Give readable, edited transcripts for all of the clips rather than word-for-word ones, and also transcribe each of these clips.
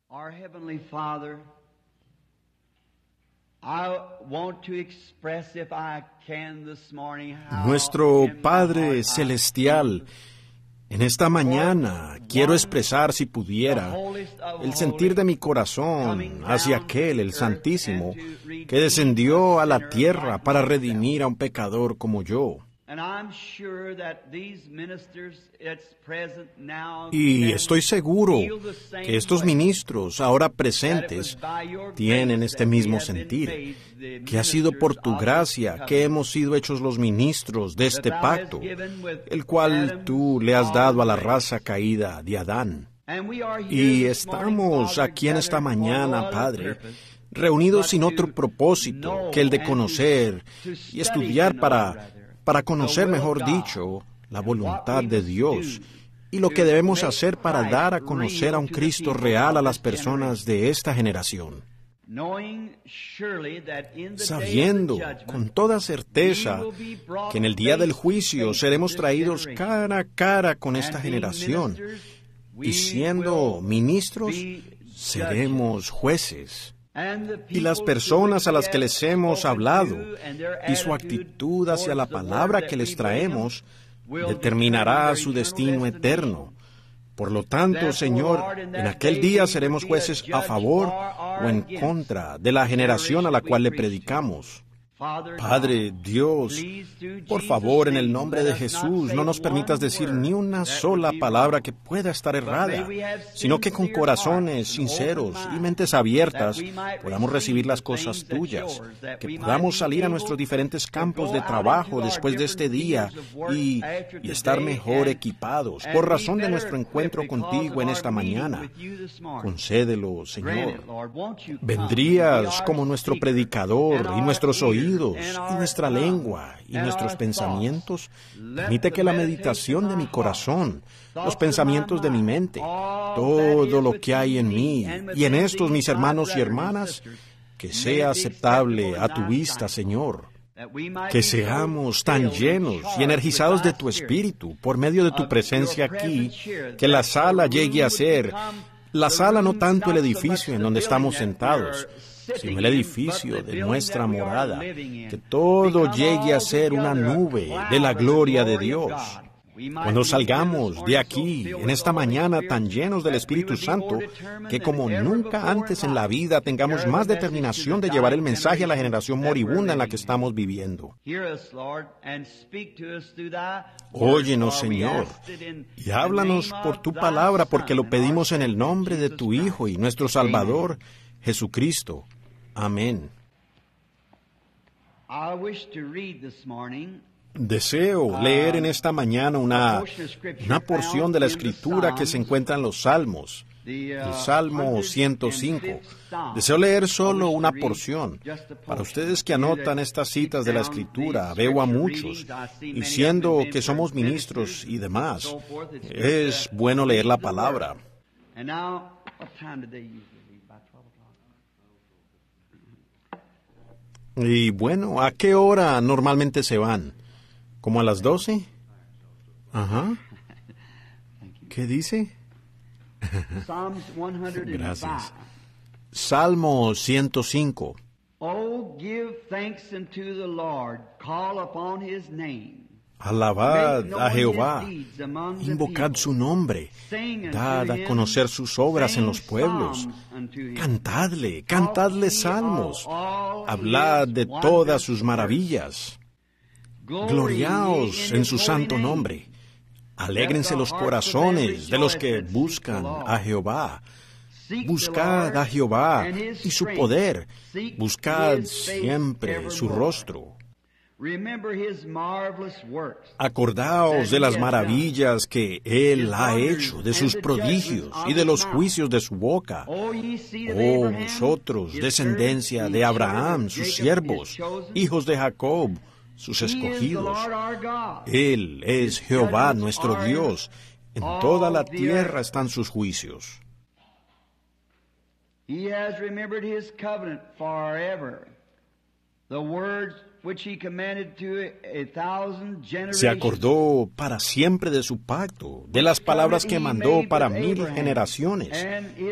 Our Heavenly Father, I want to express, if I can this morning, how Nuestro Padre Celestial, en esta mañana quiero expresar, si pudiera, el sentir de mi corazón hacia aquel, el Santísimo, que descendió a la tierra para redimir a un pecador como yo. Y estoy seguro que estos ministros ahora presentes tienen este mismo sentir, que ha sido por tu gracia que hemos sido hechos los ministros de este pacto, el cual tú le has dado a la raza caída de Adán. Y estamos aquí en esta mañana, Padre, reunidos sin otro propósito que el de conocer y estudiar para conocer, mejor dicho, la voluntad de Dios y lo que debemos hacer para dar a conocer a un Cristo real a las personas de esta generación. Sabiendo con toda certeza que en el día del juicio seremos traídos cara a cara con esta generación y siendo ministros seremos jueces. Y las personas a las que les hemos hablado y su actitud hacia la palabra que les traemos determinará su destino eterno. Por lo tanto, Señor, en aquel día seremos jueces a favor o en contra de la generación a la cual le predicamos. Padre Dios, por favor, en el nombre de Jesús, no nos permitas decir ni una sola palabra que pueda estar errada, sino que con corazones sinceros y mentes abiertas podamos recibir las cosas tuyas, que podamos salir a nuestros diferentes campos de trabajo después de este día y estar mejor equipados por razón de nuestro encuentro contigo en esta mañana. Concédelo, Señor. Vendrías como nuestro predicador y nuestros oídos y nuestra lengua y nuestros pensamientos. Permite que la meditación de mi corazón, los pensamientos de mi mente, todo lo que hay en mí y en estos mis hermanos y hermanas, que sea aceptable a tu vista, Señor. Que seamos tan llenos y energizados de tu Espíritu por medio de tu presencia aquí, que la sala llegue a ser la sala, no tanto el edificio en donde estamos sentados, sino el edificio de nuestra morada, que todo llegue a ser una nube de la gloria de Dios. Cuando salgamos de aquí, en esta mañana tan llenos del Espíritu Santo, que como nunca antes en la vida tengamos más determinación de llevar el mensaje a la generación moribunda en la que estamos viviendo. Óyenos, Señor, y háblanos por tu palabra, porque lo pedimos en el nombre de tu Hijo y nuestro Salvador, Jesucristo. Amén. Deseo leer en esta mañana una porción de la Escritura que se encuentra en los Salmos, el Salmo 105. Deseo leer solo una porción. Para ustedes que anotan estas citas de la Escritura, veo a muchos, y siendo que somos ministros y demás, es bueno leer la palabra. Y bueno, ¿a qué hora normalmente se van? ¿Como a las 12? Ajá. ¿Qué dice? Gracias. Salmo 105. Oh, give thanks unto the Lord, call upon his name. Alabad a Jehová, invocad su nombre, dad a conocer sus obras en los pueblos, cantadle salmos, hablad de todas sus maravillas, gloriaos en su santo nombre, alégrense los corazones de los que buscan a Jehová. Buscad a Jehová y su poder, buscad siempre su rostro. Acordaos de las maravillas que Él ha hecho, de sus prodigios y de los juicios de su boca. Oh, vosotros, descendencia de Abraham, sus siervos, hijos de Jacob, sus escogidos. Él es Jehová nuestro Dios. En toda la tierra están sus juicios. He has remembered his covenant forever. The words Se acordó para siempre de su pacto, de las palabras que mandó para 1000 generaciones,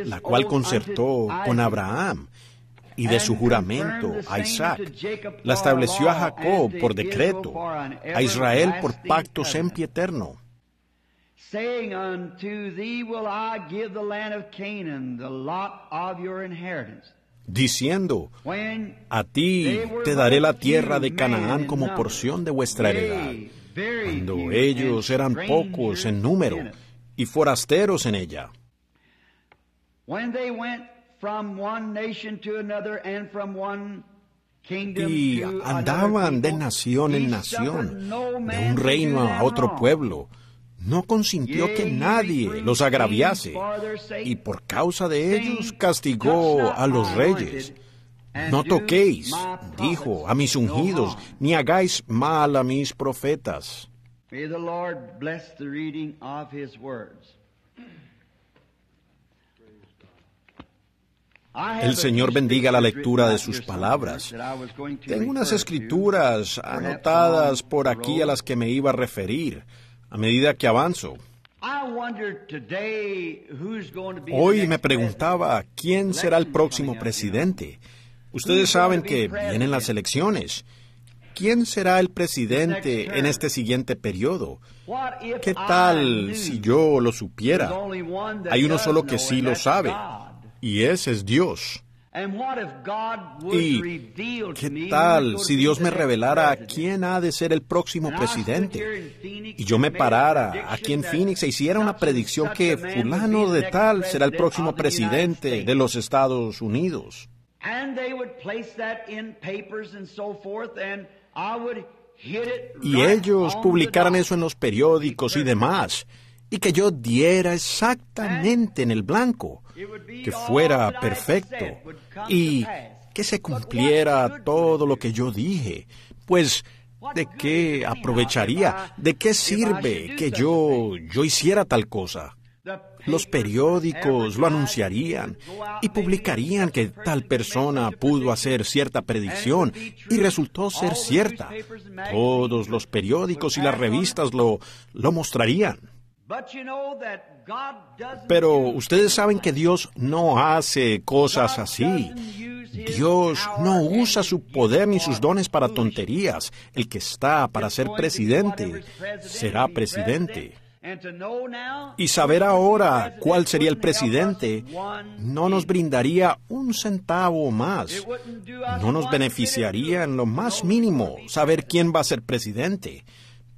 la cual concertó con Abraham, y de su juramento a Isaac. La estableció a Jacob por decreto, a Israel por pacto sempiterno. Saying, unto thee will I give the land of Canaan, the lot of your inheritance. Diciendo, a ti te daré la tierra de Canaán como porción de vuestra heredad, cuando ellos eran pocos en número y forasteros en ella. Y andaban de nación en nación, de un reino a otro pueblo. No consintió que nadie los agraviase, y por causa de ellos castigó a los reyes. No toquéis, dijo, a mis ungidos, ni hagáis mal a mis profetas. May the Lord bless the reading of His words. El Señor bendiga la lectura de sus palabras. Tengo unas escrituras anotadas por aquí a las que me iba a referir a medida que avanzo. Hoy me preguntaba quién será el próximo presidente. Ustedes saben que vienen las elecciones. ¿Quién será el presidente en este siguiente periodo? ¿Qué tal si yo lo supiera? Hay uno solo que sí lo sabe, y ese es Dios. ¿Y qué tal si Dios me revelara quién ha de ser el próximo presidente? Y yo me parara aquí en Phoenix e hiciera una predicción que fulano de tal será el próximo presidente de los Estados Unidos. Y ellos publicaran eso en los periódicos y demás, y que yo diera exactamente en el blanco, que fuera perfecto, y que se cumpliera todo lo que yo dije. Pues, ¿de qué aprovecharía? ¿De qué sirve que yo hiciera tal cosa? Los periódicos lo anunciarían y publicarían que tal persona pudo hacer cierta predicción y resultó ser cierta. Todos los periódicos y las revistas lo mostrarían. Pero ustedes saben que Dios no hace cosas así. Dios no usa su poder ni sus dones para tonterías. El que está para ser presidente será presidente. Y saber ahora cuál sería el presidente no nos brindaría un centavo más. No nos beneficiaría en lo más mínimo saber quién va a ser presidente.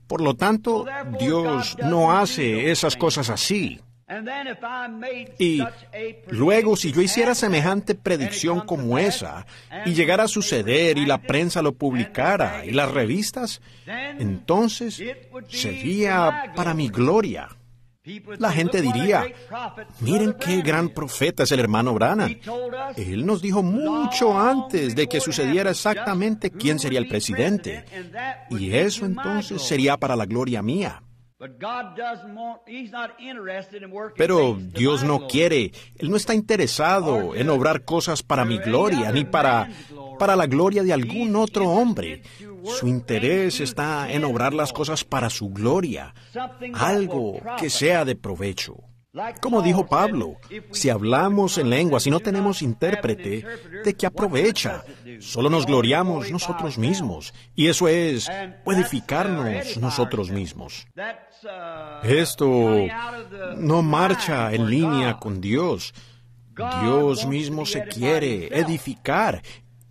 Por lo tanto, Dios no hace esas cosas así. Y luego, si yo hiciera semejante predicción como esa, y llegara a suceder y la prensa lo publicara y las revistas, entonces sería para mi gloria. La gente diría, miren qué gran profeta es el hermano Branham. Él nos dijo mucho antes de que sucediera exactamente quién sería el presidente. Y eso entonces sería para la gloria mía. Pero Dios no quiere, Él no está interesado en obrar cosas para mi gloria, ni para la gloria de algún otro hombre. Su interés está en obrar las cosas para su gloria, algo que sea de provecho. Como dijo Pablo, si hablamos en lenguas y no tenemos intérprete, ¿de qué aprovecha? Solo nos gloriamos nosotros mismos, y eso es edificarnos nosotros mismos. Esto no marcha en línea con Dios. Dios mismo se quiere edificar,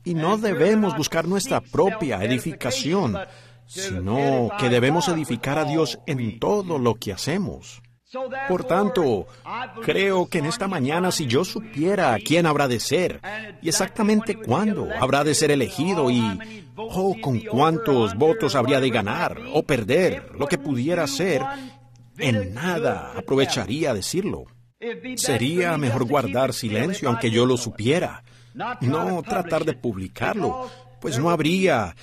y no debemos buscar nuestra propia edificación, sino que debemos edificar a Dios en todo lo que hacemos. Por tanto, creo que en esta mañana, si yo supiera quién habrá de ser, y exactamente cuándo habrá de ser elegido, y con cuántos votos habría de ganar o perder, lo que pudiera ser, en nada aprovecharía decirlo. Sería mejor guardar silencio, aunque yo lo supiera, no tratar de publicarlo, pues no habría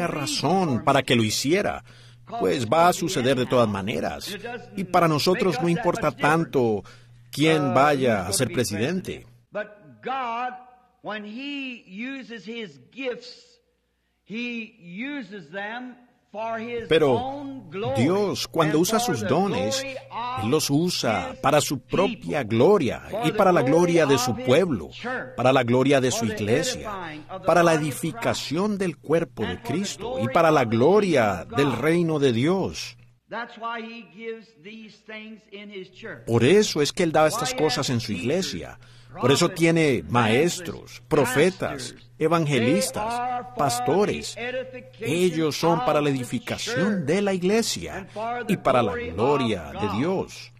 razón para que lo hiciera. Pues va a suceder de todas maneras. Y para nosotros no importa tanto quién vaya a ser presidente. Pero Dios, cuando usa sus dones, Él los usa para su propia gloria y para la gloria de su pueblo, para la gloria de su iglesia, para la edificación del cuerpo de Cristo y para la gloria del reino de Dios. Por eso es que Él da estas cosas en su iglesia. Por eso tiene maestros, profetas, evangelistas, pastores. Ellos son para la edificación de la iglesia y para la gloria de Dios.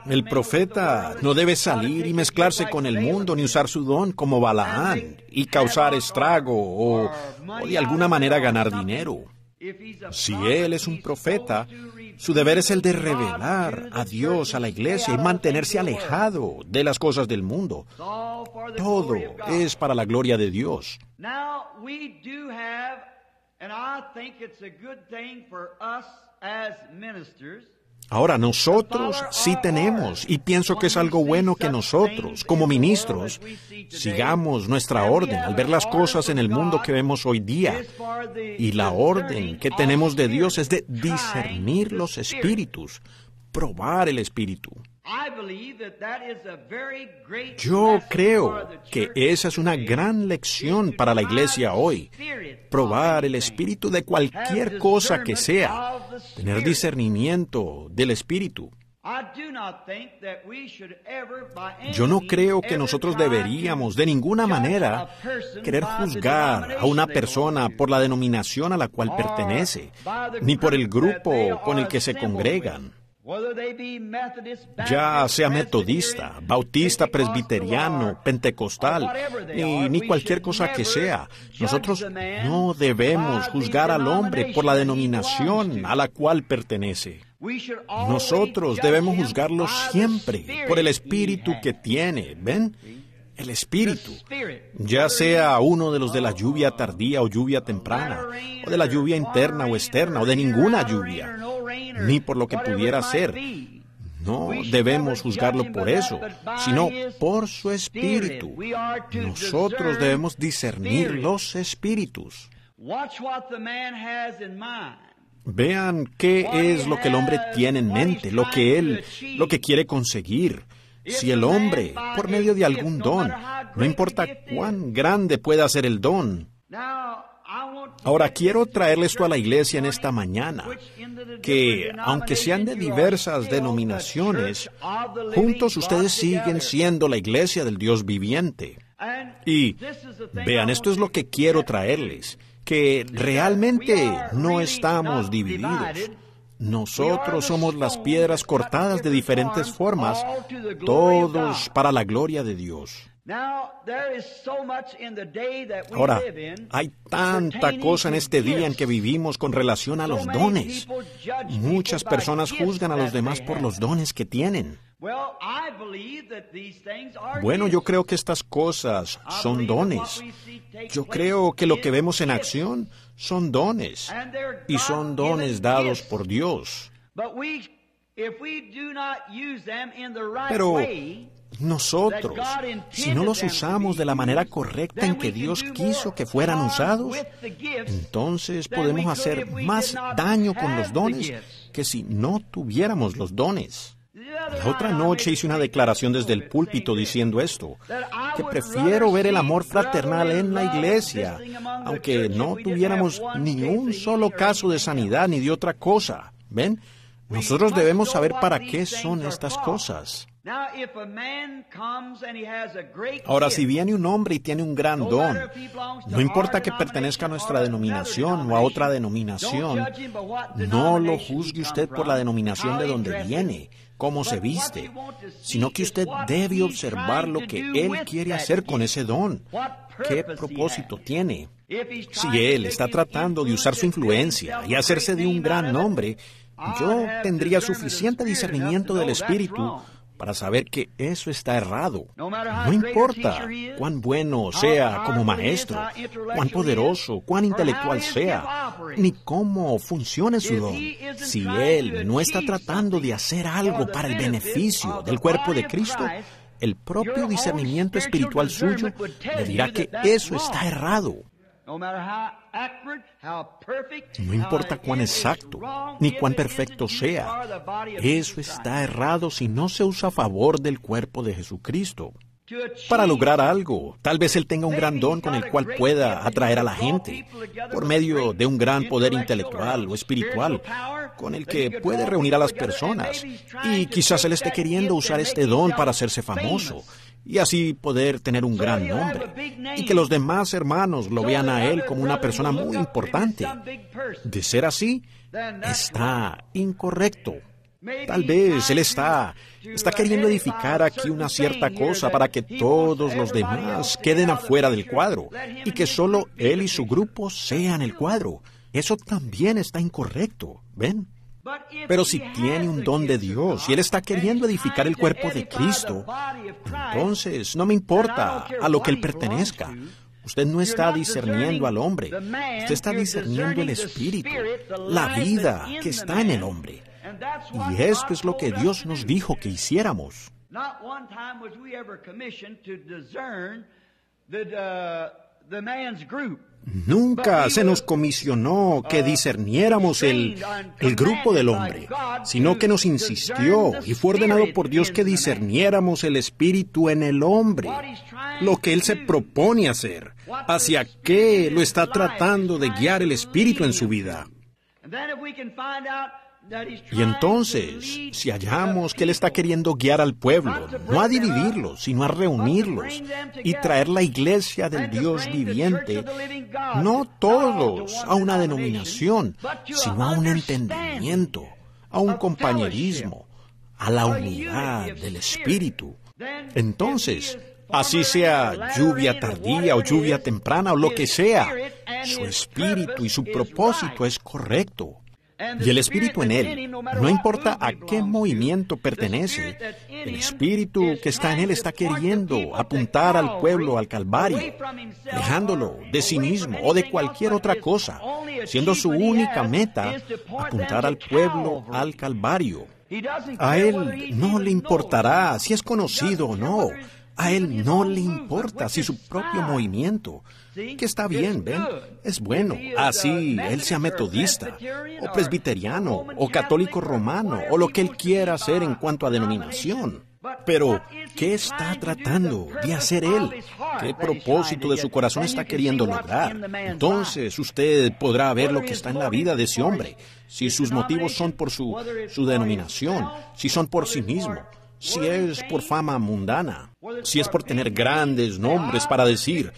El profeta no debe salir y mezclarse con el mundo ni usar su don como Balaán y causar estrago o de alguna manera ganar dinero. Si él es un profeta, su deber es el de revelar a Dios a la iglesia y mantenerse alejado de las cosas del mundo. Todo es para la gloria de Dios. Ahora, nosotros sí tenemos, y pienso que es algo bueno que nosotros, como ministros, sigamos nuestra orden al ver las cosas en el mundo que vemos hoy día. Y la orden que tenemos de Dios es de discernir los espíritus, probar el espíritu. Yo creo que esa es una gran lección para la iglesia hoy. Probar el espíritu de cualquier cosa que sea. Tener discernimiento del espíritu. Yo no creo que nosotros deberíamos de ninguna manera querer juzgar a una persona por la denominación a la cual pertenece, ni por el grupo con el que se congregan. Ya sea metodista, bautista, presbiteriano, pentecostal, ni cualquier cosa que sea, nosotros no debemos juzgar al hombre por la denominación a la cual pertenece. Nosotros debemos juzgarlo siempre por el espíritu que tiene, ¿ven? El espíritu, ya sea uno de los de la lluvia tardía o lluvia temprana, o de la lluvia interna o externa, o de ninguna lluvia, ni por lo que pudiera ser. No debemos juzgarlo por eso, sino por su espíritu. Nosotros debemos discernir los espíritus. Vean qué es lo que el hombre tiene en mente, lo que quiere conseguir. Si el hombre, por medio de algún don, no importa cuán grande pueda ser el don. Ahora quiero traerle esto a la iglesia en esta mañana, que aunque sean de diversas denominaciones, juntos ustedes siguen siendo la iglesia del Dios viviente. Y vean, esto es lo que quiero traerles, que realmente no estamos divididos. Nosotros somos las piedras cortadas de diferentes formas, todos para la gloria de Dios. Ahora, hay tanta cosa en este día en que vivimos con relación a los dones. Muchas personas juzgan a los demás por los dones que tienen. Bueno, yo creo que estas cosas son dones. Yo creo que lo que vemos en acción son dones, y son dones dados por Dios. Pero nosotros, si no los usamos de la manera correcta en que Dios quiso que fueran usados, entonces podemos hacer más daño con los dones que si no tuviéramos los dones. La otra noche hice una declaración desde el púlpito diciendo esto, que prefiero ver el amor fraternal en la iglesia, aunque no tuviéramos ni un solo caso de sanidad ni de otra cosa. ¿Ven? Nosotros debemos saber para qué son estas cosas. Ahora, si viene un hombre y tiene un gran don, no importa que pertenezca a nuestra denominación o a otra denominación, no lo juzgue usted por la denominación de donde viene, cómo se viste, sino que usted debe observar lo que él quiere hacer con ese don, qué propósito tiene. Si él está tratando de usar su influencia y hacerse de un gran nombre, yo tendría suficiente discernimiento del Espíritu para saber que eso está errado. No importa cuán bueno sea como maestro, cuán poderoso, cuán intelectual sea, ni cómo funcione su don. Si él no está tratando de hacer algo para el beneficio del cuerpo de Cristo, el propio discernimiento espiritual suyo le dirá que eso está errado. No importa cuán exacto ni cuán perfecto sea, eso está errado si no se usa a favor del cuerpo de Jesucristo. Para lograr algo, tal vez Él tenga un gran don con el cual pueda atraer a la gente, por medio de un gran poder intelectual o espiritual, con el que puede reunir a las personas. Y quizás Él esté queriendo usar este don para hacerse famoso, y así poder tener un gran nombre, y que los demás hermanos lo vean a Él como una persona muy importante. De ser así, está incorrecto. Tal vez Él está queriendo edificar aquí una cierta cosa para que todos los demás queden afuera del cuadro y que solo Él y su grupo sean el cuadro. Eso también está incorrecto, ¿ven? Pero si tiene un don de Dios y Él está queriendo edificar el cuerpo de Cristo, entonces no me importa a lo que Él pertenezca. Usted no está discerniendo al hombre, usted está discerniendo el Espíritu, la vida que está en el hombre. Y esto es lo que Dios nos dijo que hiciéramos. Nunca se nos comisionó que discerniéramos el grupo del hombre, sino que nos insistió y fue ordenado por Dios que discerniéramos el Espíritu en el hombre, lo que Él se propone hacer, hacia qué lo está tratando de guiar el Espíritu en su vida. Y entonces, si hallamos que Él está queriendo guiar al pueblo, no a dividirlos, sino a reunirlos y traer la iglesia del Dios viviente, no todos a una denominación, sino a un entendimiento, a un compañerismo, a la unidad del Espíritu. Entonces, así sea lluvia tardía o lluvia temprana o lo que sea, su espíritu y su propósito es correcto. Y el Espíritu en Él, no importa a qué movimiento pertenece, el Espíritu que está en Él está queriendo apuntar al pueblo al Calvario, dejándolo de sí mismo o de cualquier otra cosa, siendo su única meta apuntar al pueblo al Calvario. A Él no le importará si es conocido o no. A Él no le importa si su propio movimiento, que está bien, ¿ven? Es bueno. Así Él sea metodista, o presbiteriano, o católico romano, o lo que Él quiera hacer en cuanto a denominación. Pero, ¿qué está tratando de hacer Él? ¿Qué propósito de su corazón está queriendo lograr? Entonces usted podrá ver lo que está en la vida de ese hombre, si sus motivos son por su denominación, si son por sí mismo, si es por fama mundana, si es por tener grandes nombres para decir,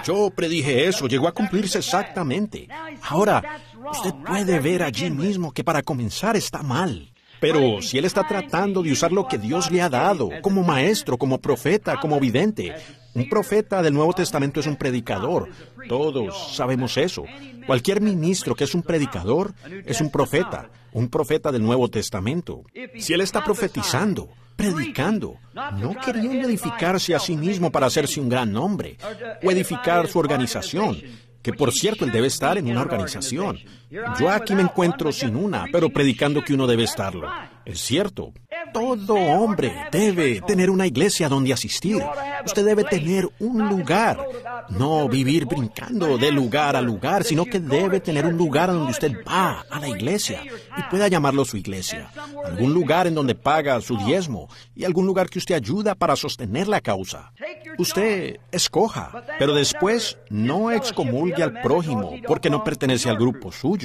yo predije eso, llegó a cumplirse exactamente. Ahora, usted puede ver allí mismo que para comenzar está mal. Pero si Él está tratando de usar lo que Dios le ha dado, como maestro, como profeta, como vidente, un profeta del Nuevo Testamento es un predicador. Todos sabemos eso. Cualquier ministro que es un predicador es un profeta del Nuevo Testamento. Si Él está profetizando, predicando, no queriendo edificarse a sí mismo para hacerse un gran nombre, o edificar su organización, que por cierto Él debe estar en una organización. Yo aquí me encuentro sin una, pero predicando que uno debe estarlo. Es cierto. Todo hombre debe tener una iglesia donde asistir. Usted debe tener un lugar. No vivir brincando de lugar a lugar, sino que debe tener un lugar donde usted va a la iglesia y pueda llamarlo su iglesia. Algún lugar en donde paga su diezmo y algún lugar que usted ayuda para sostener la causa. Usted escoja, pero después no excomulgue al prójimo porque no pertenece al grupo suyo.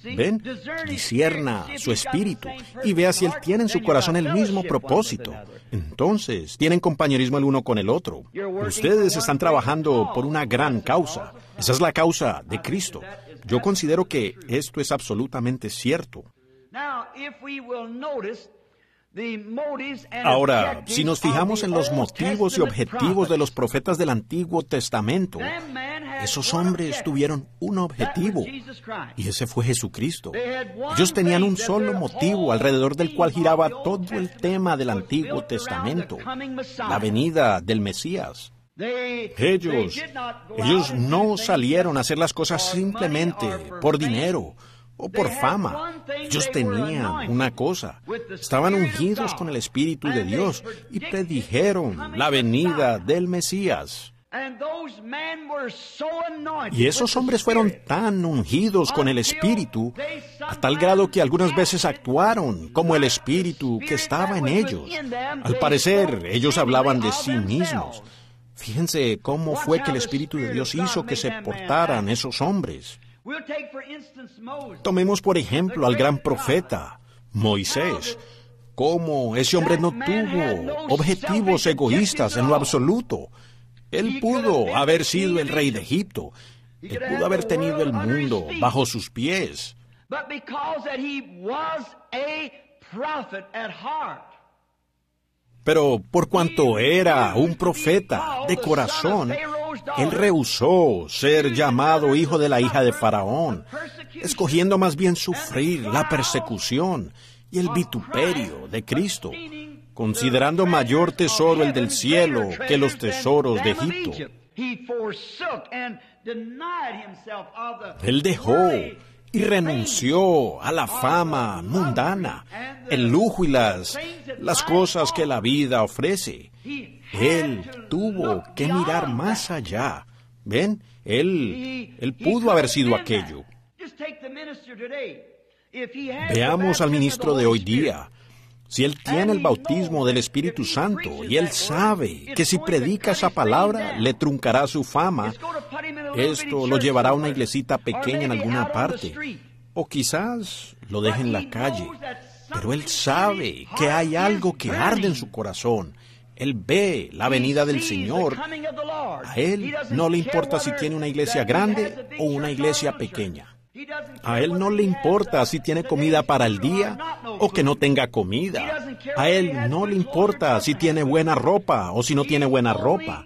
¿Ven? Discierna su espíritu y vea si Él tiene en su corazón el mismo propósito. Entonces, tienen compañerismo el uno con el otro. Ustedes están trabajando por una gran causa. Esa es la causa de Cristo. Yo considero que esto es absolutamente cierto. Ahora, si nos fijamos en los motivos y objetivos de los profetas del Antiguo Testamento, esos hombres tuvieron un objetivo, y ese fue Jesucristo. Ellos tenían un solo motivo alrededor del cual giraba todo el tema del Antiguo Testamento, la venida del Mesías. Ellos no salieron a hacer las cosas simplemente por dinero o por fama. Ellos tenían una cosa. Estaban ungidos con el Espíritu de Dios y predijeron la venida del Mesías. Y esos hombres fueron tan ungidos con el Espíritu, a tal grado que algunas veces actuaron como el Espíritu que estaba en ellos. Al parecer, ellos hablaban de sí mismos. Fíjense cómo fue que el Espíritu de Dios hizo que se portaran esos hombres. Tomemos por ejemplo al gran profeta, Moisés. Cómo ese hombre no tuvo objetivos egoístas en lo absoluto. Él pudo haber sido el rey de Egipto. Él pudo haber tenido el mundo bajo sus pies. Pero por cuanto era un profeta de corazón, él rehusó ser llamado hijo de la hija de Faraón, escogiendo más bien sufrir la persecución y el vituperio de Cristo, considerando mayor tesoro el del cielo que los tesoros de Egipto. Él dejó y renunció a la fama mundana, el lujo y las cosas que la vida ofrece. Él tuvo que mirar más allá. ¿Ven? Él pudo haber sido aquello. Veamos al ministro de hoy día. Si él tiene el bautismo del Espíritu Santo y él sabe que si predica esa palabra le truncará su fama, esto lo llevará a una iglesita pequeña en alguna parte, o quizás lo deje en la calle. Pero él sabe que hay algo que arde en su corazón. Él ve la venida del Señor. A él no le importa si tiene una iglesia grande o una iglesia pequeña. A él no le importa si tiene comida para el día o que no tenga comida. A él no le importa si tiene buena ropa o si no tiene buena ropa.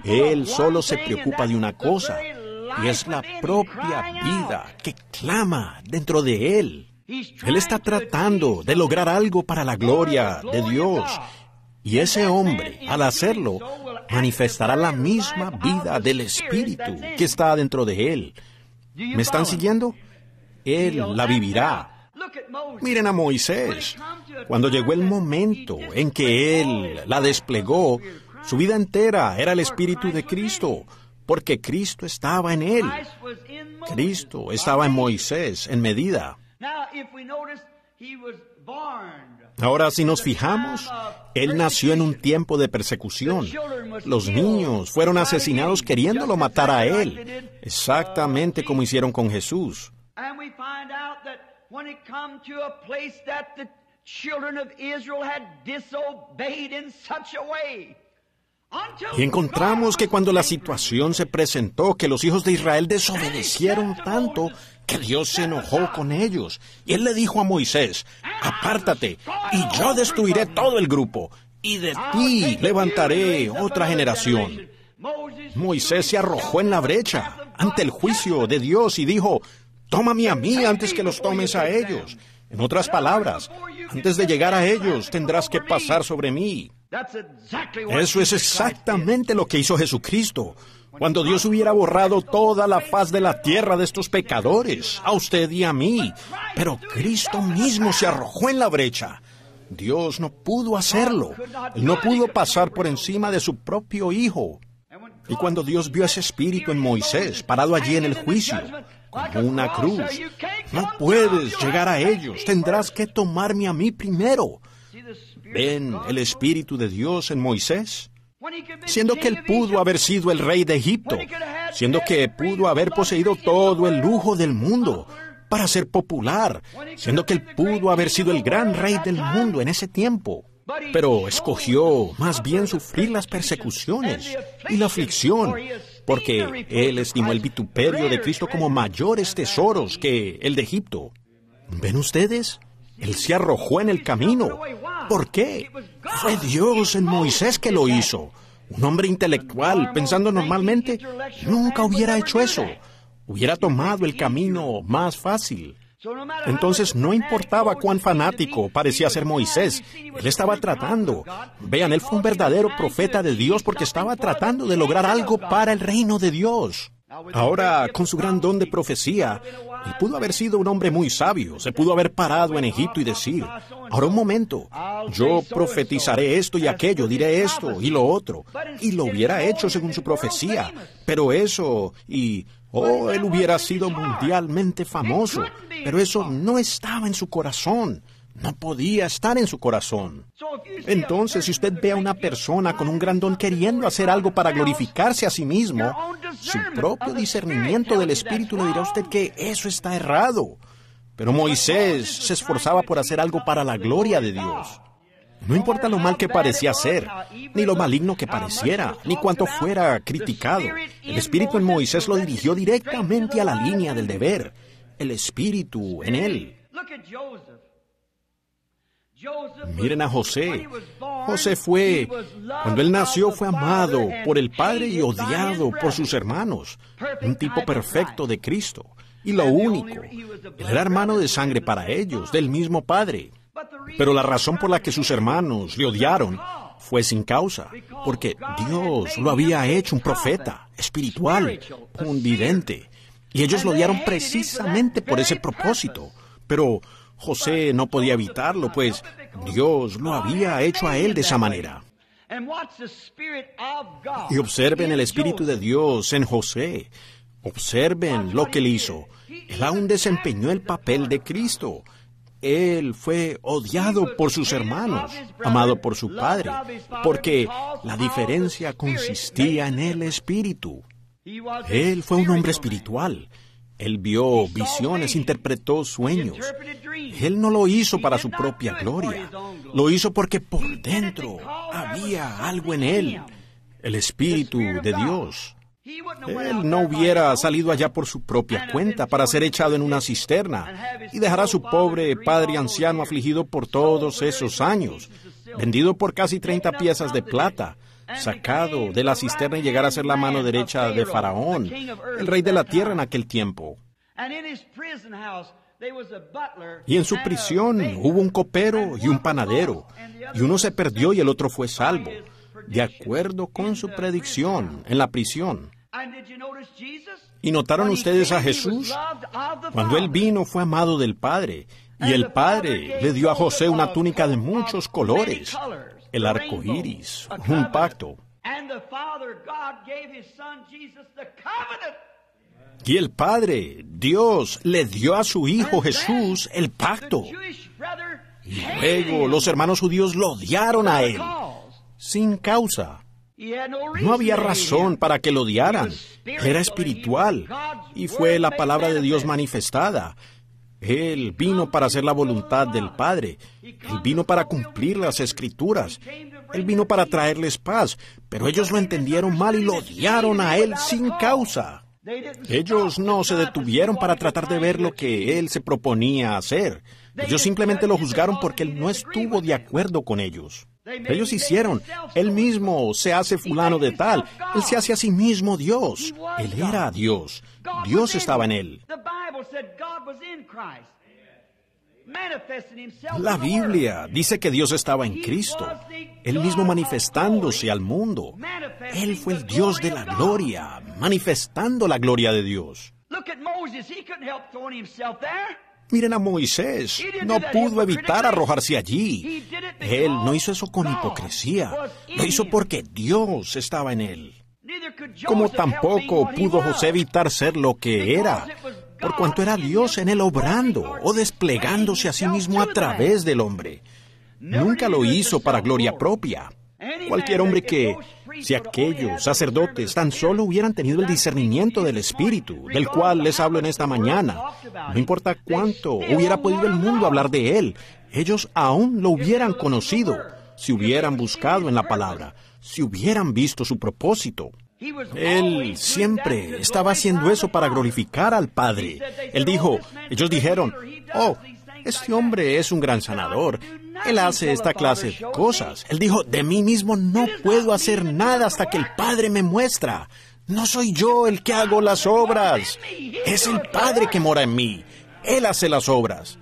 Él solo se preocupa de una cosa, y es la propia vida que clama dentro de él. Él está tratando de lograr algo para la gloria de Dios. Y ese hombre, al hacerlo, manifestará la misma vida del Espíritu que está dentro de él. ¿Me están siguiendo? Él la vivirá. Miren a Moisés. Cuando llegó el momento en que él la desplegó, su vida entera era el Espíritu de Cristo, porque Cristo estaba en él. Cristo estaba en Moisés en medida. Ahora, si nos fijamos, él nació en un tiempo de persecución. Los niños fueron asesinados queriéndolo matar a él, exactamente como hicieron con Jesús. Y encontramos que cuando la situación se presentó, que los hijos de Israel desobedecieron tanto, que Dios se enojó con ellos. Y él le dijo a Moisés: apártate, y yo destruiré todo el grupo, y de ti levantaré otra generación. Moisés se arrojó en la brecha ante el juicio de Dios y dijo: tómame a mí antes que los tomes a ellos. En otras palabras, antes de llegar a ellos tendrás que pasar sobre mí. Eso es exactamente lo que hizo Jesucristo. Cuando Dios hubiera borrado toda la faz de la tierra de estos pecadores, a usted y a mí. Pero Cristo mismo se arrojó en la brecha. Dios no pudo hacerlo. Él no pudo pasar por encima de su propio Hijo. Y cuando Dios vio ese Espíritu en Moisés, parado allí en el juicio, como una cruz, no puedes llegar a ellos, tendrás que tomarme a mí primero. ¿Ven el Espíritu de Dios en Moisés? Siendo que él pudo haber sido el rey de Egipto, siendo que pudo haber poseído todo el lujo del mundo para ser popular, siendo que él pudo haber sido el gran rey del mundo en ese tiempo, pero escogió más bien sufrir las persecuciones y la aflicción, porque él estimó el vituperio de Cristo como mayores tesoros que el de Egipto. ¿Ven ustedes? Él se arrojó en el camino. ¿Por qué? Fue Dios en Moisés que lo hizo. Un hombre intelectual, pensando normalmente, nunca hubiera hecho eso. Hubiera tomado el camino más fácil. Entonces no importaba cuán fanático parecía ser Moisés, él estaba tratando. Vean, él fue un verdadero profeta de Dios porque estaba tratando de lograr algo para el reino de Dios. Ahora, con su gran don de profecía, Y pudo haber sido un hombre muy sabio. Se pudo haber parado en Egipto y decir, ahora un momento, yo profetizaré esto y aquello, diré esto y lo otro. Y lo hubiera hecho según su profecía. Pero eso, él hubiera sido mundialmente famoso. Pero eso no estaba en su corazón. No podía estar en su corazón. Entonces, si usted ve a una persona con un gran don queriendo hacer algo para glorificarse a sí mismo, su propio discernimiento del Espíritu le dirá a usted que eso está errado. Pero Moisés se esforzaba por hacer algo para la gloria de Dios. No importa lo mal que parecía ser, ni lo maligno que pareciera, ni cuánto fuera criticado. El Espíritu en Moisés lo dirigió directamente a la línea del deber. El Espíritu en él. Miren a José. José cuando él nació, fue amado por el Padre y odiado por sus hermanos. Un tipo perfecto de Cristo. Y lo único, él era hermano de sangre para ellos, del mismo Padre. Pero la razón por la que sus hermanos le odiaron fue sin causa, porque Dios lo había hecho un profeta, espiritual, un vidente. Y ellos lo odiaron precisamente por ese propósito. Pero José no podía evitarlo, pues Dios lo había hecho a él de esa manera. Y observen el Espíritu de Dios en José. Observen lo que él hizo. Él aún desempeñó el papel de Cristo. Él fue odiado por sus hermanos, amado por su Padre, porque la diferencia consistía en el Espíritu. Él fue un hombre espiritual. Él vio visiones, interpretó sueños. Él no lo hizo para su propia gloria. Lo hizo porque por dentro había algo en él, el Espíritu de Dios. Él no hubiera salido allá por su propia cuenta para ser echado en una cisterna y dejar a su pobre padre anciano afligido por todos esos años, vendido por casi 30 piezas de plata, sacado de la cisterna y llegar a ser la mano derecha de Faraón, el rey de la tierra en aquel tiempo. Y en su prisión hubo un copero y un panadero, y uno se perdió y el otro fue salvo, de acuerdo con su predicción en la prisión. ¿Y notaron ustedes a Jesús? Cuando Él vino fue amado del Padre, y el Padre le dio a José una túnica de muchos colores, el arco iris, un pacto. Y el Padre, Dios, le dio a su Hijo Jesús el pacto. Y luego los hermanos judíos lo odiaron a Él, sin causa. No había razón para que lo odiaran. Era espiritual, y fue la palabra de Dios manifestada. Él vino para hacer la voluntad del Padre. Él vino para cumplir las Escrituras. Él vino para traerles paz, pero ellos lo entendieron mal y lo odiaron a Él sin causa. Ellos no se detuvieron para tratar de ver lo que Él se proponía hacer. Ellos simplemente lo juzgaron porque Él no estuvo de acuerdo con ellos. Ellos hicieron, Él mismo se hace fulano de tal, Él se hace a sí mismo Dios. Él era Dios. Dios estaba en Él. La Biblia dice que Dios estaba en Cristo, Él mismo manifestándose al mundo. Él fue el Dios de la gloria, manifestando la gloria de Dios. Miren a Moisés, no pudo evitar arrojarse allí. Él no hizo eso con hipocresía, lo hizo porque Dios estaba en él. Como tampoco pudo José evitar ser lo que era, por cuanto era Dios en él obrando o desplegándose a sí mismo a través del hombre. Nunca lo hizo para gloria propia. Cualquier hombre que, si aquellos sacerdotes tan solo hubieran tenido el discernimiento del Espíritu, del cual les hablo en esta mañana, no importa cuánto hubiera podido el mundo hablar de él, ellos aún lo hubieran conocido, si hubieran buscado en la palabra, si hubieran visto su propósito. Él siempre estaba haciendo eso para glorificar al Padre. Ellos dijeron, oh, este hombre es un gran sanador. Él hace esta clase de cosas. Él dijo, de mí mismo no puedo hacer nada hasta que el Padre me muestra. No soy yo el que hago las obras. Es el Padre que mora en mí. Él hace las obras.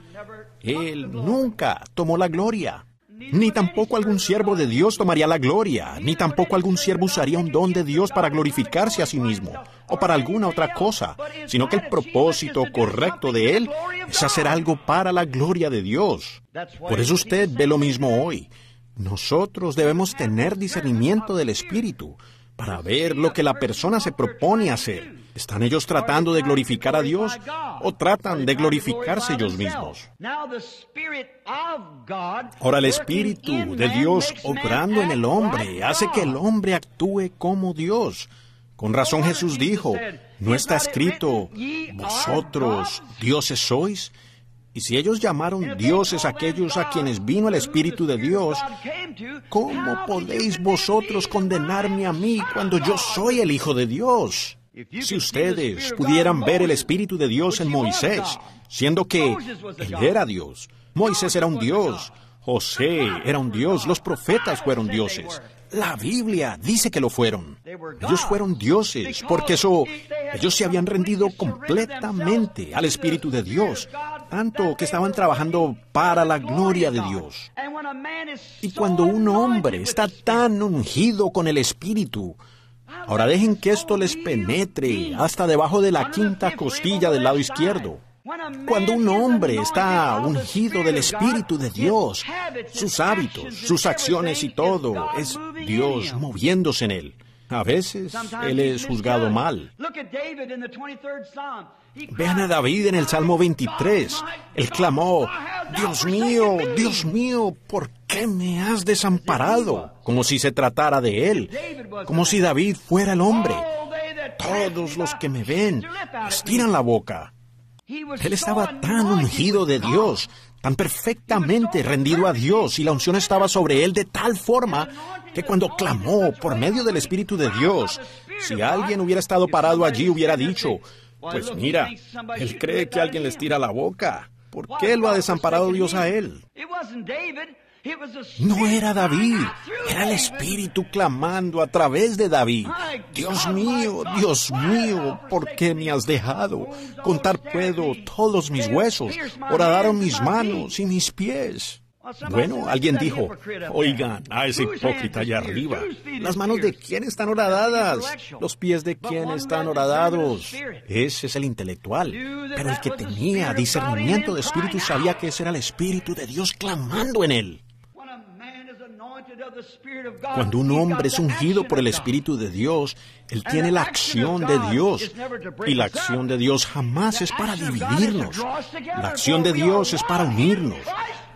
Él nunca tomó la gloria. Ni tampoco algún siervo de Dios tomaría la gloria, ni tampoco algún siervo usaría un don de Dios para glorificarse a sí mismo, o para alguna otra cosa, sino que el propósito correcto de él es hacer algo para la gloria de Dios. Por eso usted ve lo mismo hoy. Nosotros debemos tener discernimiento del Espíritu para ver lo que la persona se propone hacer. ¿Están ellos tratando de glorificar a Dios o tratan de glorificarse ellos mismos? Ahora el Espíritu de Dios obrando en el hombre hace que el hombre actúe como Dios. Con razón Jesús dijo, ¿no está escrito, vosotros dioses sois? Y si ellos llamaron dioses aquellos a quienes vino el Espíritu de Dios, ¿cómo podéis vosotros condenarme a mí cuando yo soy el Hijo de Dios? Si ustedes pudieran ver el Espíritu de Dios en Moisés, siendo que él era Dios, Moisés era un Dios, José era un Dios, los profetas fueron dioses. La Biblia dice que lo fueron. Ellos fueron dioses, porque ellos se habían rendido completamente al Espíritu de Dios, tanto que estaban trabajando para la gloria de Dios. Y cuando un hombre está tan ungido con el Espíritu, ahora dejen que esto les penetre hasta debajo de la quinta costilla del lado izquierdo. Cuando un hombre está ungido del Espíritu de Dios, sus hábitos, sus acciones y todo, es Dios moviéndose en él. A veces, él es juzgado mal. Vean a David en el Salmo 23. Él clamó, Dios mío, ¿por qué me has desamparado? Como si se tratara de él, como si David fuera el hombre. Todos los que me ven estiran la boca. Él estaba tan ungido de Dios, tan perfectamente rendido a Dios, y la unción estaba sobre él de tal forma que cuando clamó por medio del Espíritu de Dios, si alguien hubiera estado parado allí, hubiera dicho, pues mira, él cree que alguien le estira la boca. ¿Por qué lo ha desamparado Dios a él? No era David, era el Espíritu clamando a través de David. Dios mío, ¿por qué me has dejado? Contar puedo todos mis huesos, horadaron mis manos y mis pies. Bueno, alguien dijo, oigan, a ese hipócrita allá arriba, ¿las manos de quién están horadadas? ¿Los pies de quién están horadados? Ese es el intelectual. Pero el que tenía discernimiento de espíritu sabía que ese era el Espíritu de Dios clamando en él. Cuando un hombre es ungido por el Espíritu de Dios, él tiene la acción de Dios. Y la acción de Dios jamás es para dividirnos. La acción de Dios es para unirnos.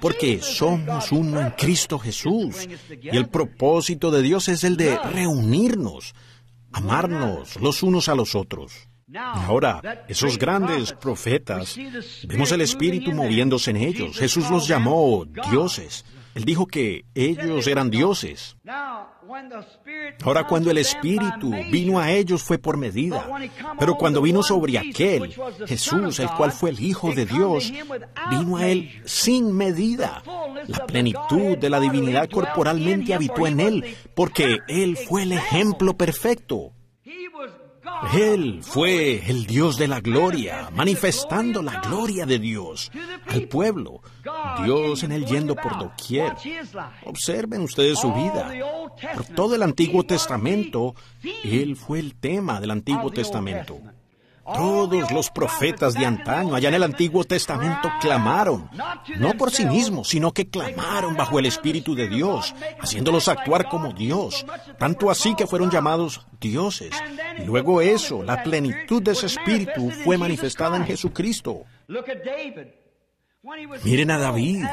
Porque somos uno en Cristo Jesús. Y el propósito de Dios es el de reunirnos, amarnos los unos a los otros. Ahora, esos grandes profetas, vemos el Espíritu moviéndose en ellos. Jesús los llamó dioses. Él dijo que ellos eran dioses. Ahora, cuando el Espíritu vino a ellos fue por medida. Pero cuando vino sobre aquel, Jesús, el cual fue el Hijo de Dios, vino a él sin medida. La plenitud de la divinidad corporalmente habitó en él, porque él fue el ejemplo perfecto. Él fue el Dios de la gloria, manifestando la gloria de Dios al pueblo. Dios en él yendo por doquier. Observen ustedes su vida. Por todo el Antiguo Testamento, él fue el tema del Antiguo Testamento. Todos los profetas de antaño, allá en el Antiguo Testamento, clamaron, no por sí mismos, sino que clamaron bajo el Espíritu de Dios, haciéndolos actuar como Dios, tanto así que fueron llamados dioses. Y luego eso, la plenitud de ese Espíritu fue manifestada en Jesucristo. Miren a David,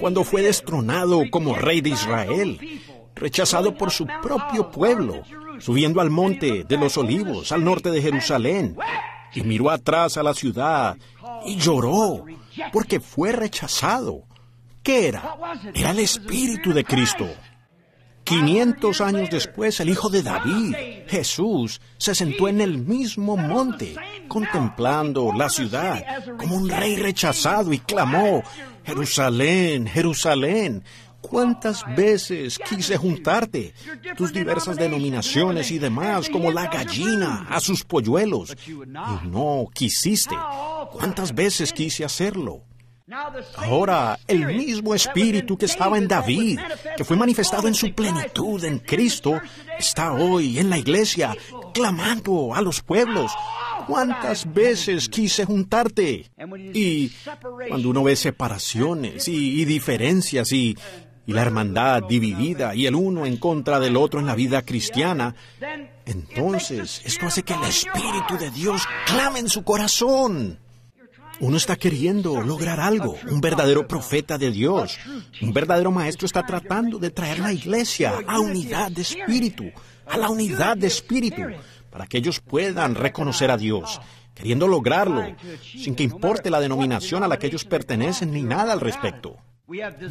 cuando fue destronado como rey de Israel, rechazado por su propio pueblo, subiendo al monte de los Olivos, al norte de Jerusalén, y miró atrás a la ciudad y lloró, porque fue rechazado. ¿Qué era? Era el Espíritu de Cristo. 500 años después, el Hijo de David, Jesús, se sentó en el mismo monte, contemplando la ciudad como un rey rechazado, y clamó, Jerusalén, Jerusalén, ¿cuántas veces quise juntarte, tus diversas denominaciones y demás, como la gallina a sus polluelos? Y no quisiste. ¿Cuántas veces quise hacerlo? Ahora, el mismo Espíritu que estaba en David, que fue manifestado en su plenitud en Cristo, está hoy en la iglesia, clamando a los pueblos. ¿Cuántas veces quise juntarte? Y cuando uno ve separaciones y diferencias y la hermandad dividida y el uno en contra del otro en la vida cristiana, entonces esto hace que el Espíritu de Dios clame en su corazón. Uno está queriendo lograr algo. Un verdadero profeta de Dios, un verdadero maestro está tratando de traer la iglesia a unidad de espíritu, a la unidad de espíritu, para que ellos puedan reconocer a Dios, queriendo lograrlo, sin que importe la denominación a la que ellos pertenecen ni nada al respecto.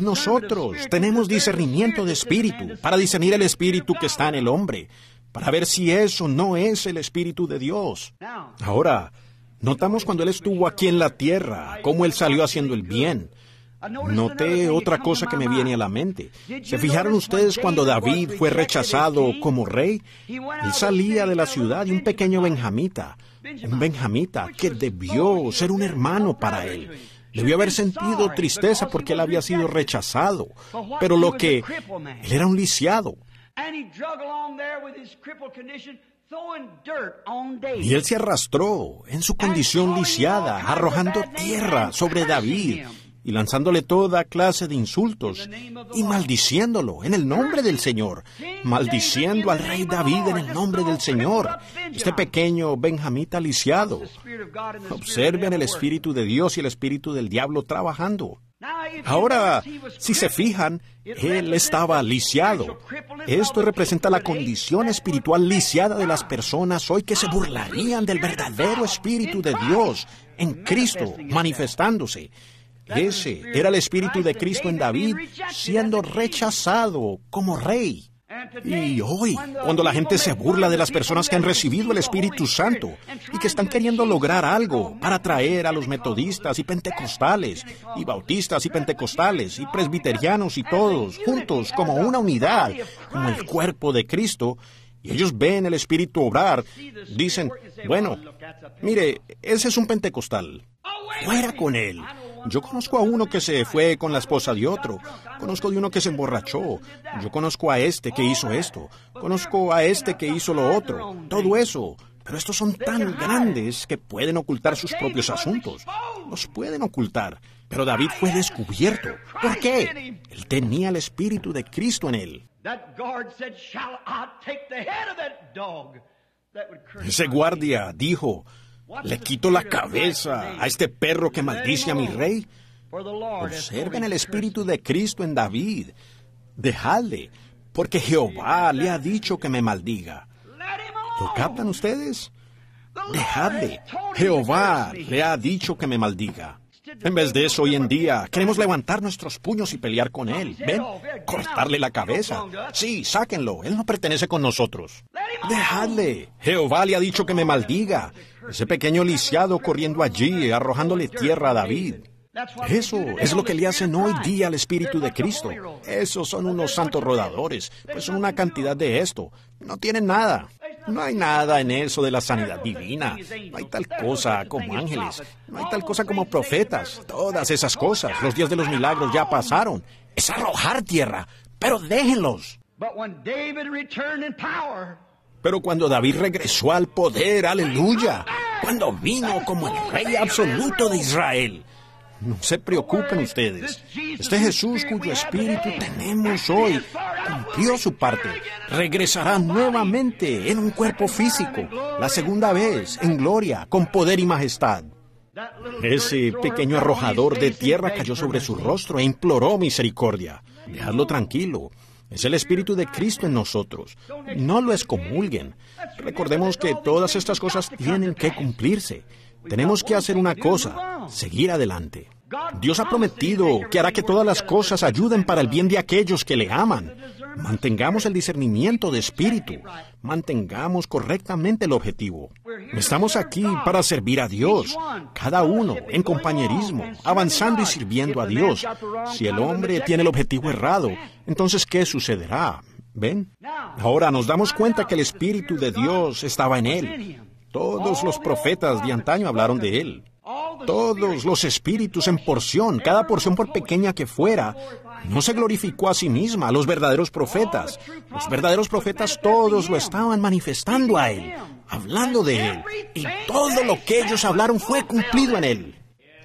Nosotros tenemos discernimiento de espíritu para discernir el espíritu que está en el hombre, para ver si eso no es el Espíritu de Dios. Ahora, notamos cuando Él estuvo aquí en la tierra, cómo Él salió haciendo el bien. Noté otra cosa que me viene a la mente. ¿Se fijaron ustedes cuando David fue rechazado como rey? Él salía de la ciudad y un pequeño benjamita, un benjamita que debió ser un hermano para él. Debió haber sentido tristeza porque él había sido rechazado, pero él era un lisiado. Y él se arrastró en su condición lisiada, arrojando tierra sobre David y lanzándole toda clase de insultos y maldiciéndolo en el nombre del Señor, maldiciendo al rey David en el nombre del Señor, este pequeño benjamita lisiado. Observen el Espíritu de Dios y el Espíritu del diablo trabajando. Ahora, si se fijan, él estaba lisiado. Esto representa la condición espiritual lisiada de las personas hoy que se burlarían del verdadero Espíritu de Dios en Cristo manifestándose. Ese era el Espíritu de Cristo en David, siendo rechazado como rey. Y hoy, cuando la gente se burla de las personas que han recibido el Espíritu Santo y que están queriendo lograr algo para traer a los metodistas y pentecostales, y bautistas y pentecostales, y presbiterianos y todos, juntos como una unidad, como el cuerpo de Cristo, y ellos ven el Espíritu obrar, dicen, bueno, mire, ese es un pentecostal, fuera con él. Yo conozco a uno que se fue con la esposa de otro. Conozco de uno que se emborrachó. Yo conozco a este que hizo esto. Conozco a este que hizo lo otro. Todo eso. Pero estos son tan grandes que pueden ocultar sus propios asuntos. Los pueden ocultar. Pero David fue descubierto. ¿Por qué? Él tenía el Espíritu de Cristo en él. Ese guardia dijo, ¿le quito la cabeza a este perro que maldice a mi rey? Observen el Espíritu de Cristo en David. Dejadle, porque Jehová le ha dicho que me maldiga. ¿Lo captan ustedes? Dejadle. Jehová le ha dicho que me maldiga. En vez de eso, hoy en día, queremos levantar nuestros puños y pelear con él. ¿Ven? Cortarle la cabeza. Sí, sáquenlo. Él no pertenece con nosotros. Dejadle. Jehová le ha dicho que me maldiga. Ese pequeño lisiado corriendo allí, arrojándole tierra a David. Eso es lo que le hacen hoy día al Espíritu de Cristo. Esos son unos santos rodadores. Pues son una cantidad de esto. No tienen nada. No hay nada en eso de la sanidad divina. No hay tal cosa como ángeles. No hay tal cosa como profetas. Todas esas cosas. Los días de los milagros ya pasaron. Es arrojar tierra. Pero déjenlos. Pero cuando David regresó al poder, aleluya, cuando vino como el Rey absoluto de Israel, no se preocupen ustedes. Este Jesús cuyo Espíritu tenemos hoy cumplió su parte. Regresará nuevamente en un cuerpo físico, la segunda vez, en gloria, con poder y majestad. Ese pequeño arrojador de tierra cayó sobre su rostro e imploró misericordia. Dejadlo tranquilo. Es el Espíritu de Cristo en nosotros. No lo excomulguen. Recordemos que todas estas cosas tienen que cumplirse. Tenemos que hacer una cosa, seguir adelante. Dios ha prometido que hará que todas las cosas ayuden para el bien de aquellos que le aman. Mantengamos el discernimiento de espíritu. Mantengamos correctamente el objetivo. Estamos aquí para servir a Dios, cada uno en compañerismo, avanzando y sirviendo a Dios. Si el hombre tiene el objetivo errado, entonces ¿qué sucederá? ¿Ven? Ahora nos damos cuenta que el Espíritu de Dios estaba en él. Todos los profetas de antaño hablaron de él. todos los espíritus en porción, cada porción por pequeña que fuera, no se glorificó a sí misma, a los verdaderos profetas. Los verdaderos profetas todos lo estaban manifestando a Él, hablando de Él, y todo lo que ellos hablaron fue cumplido en Él.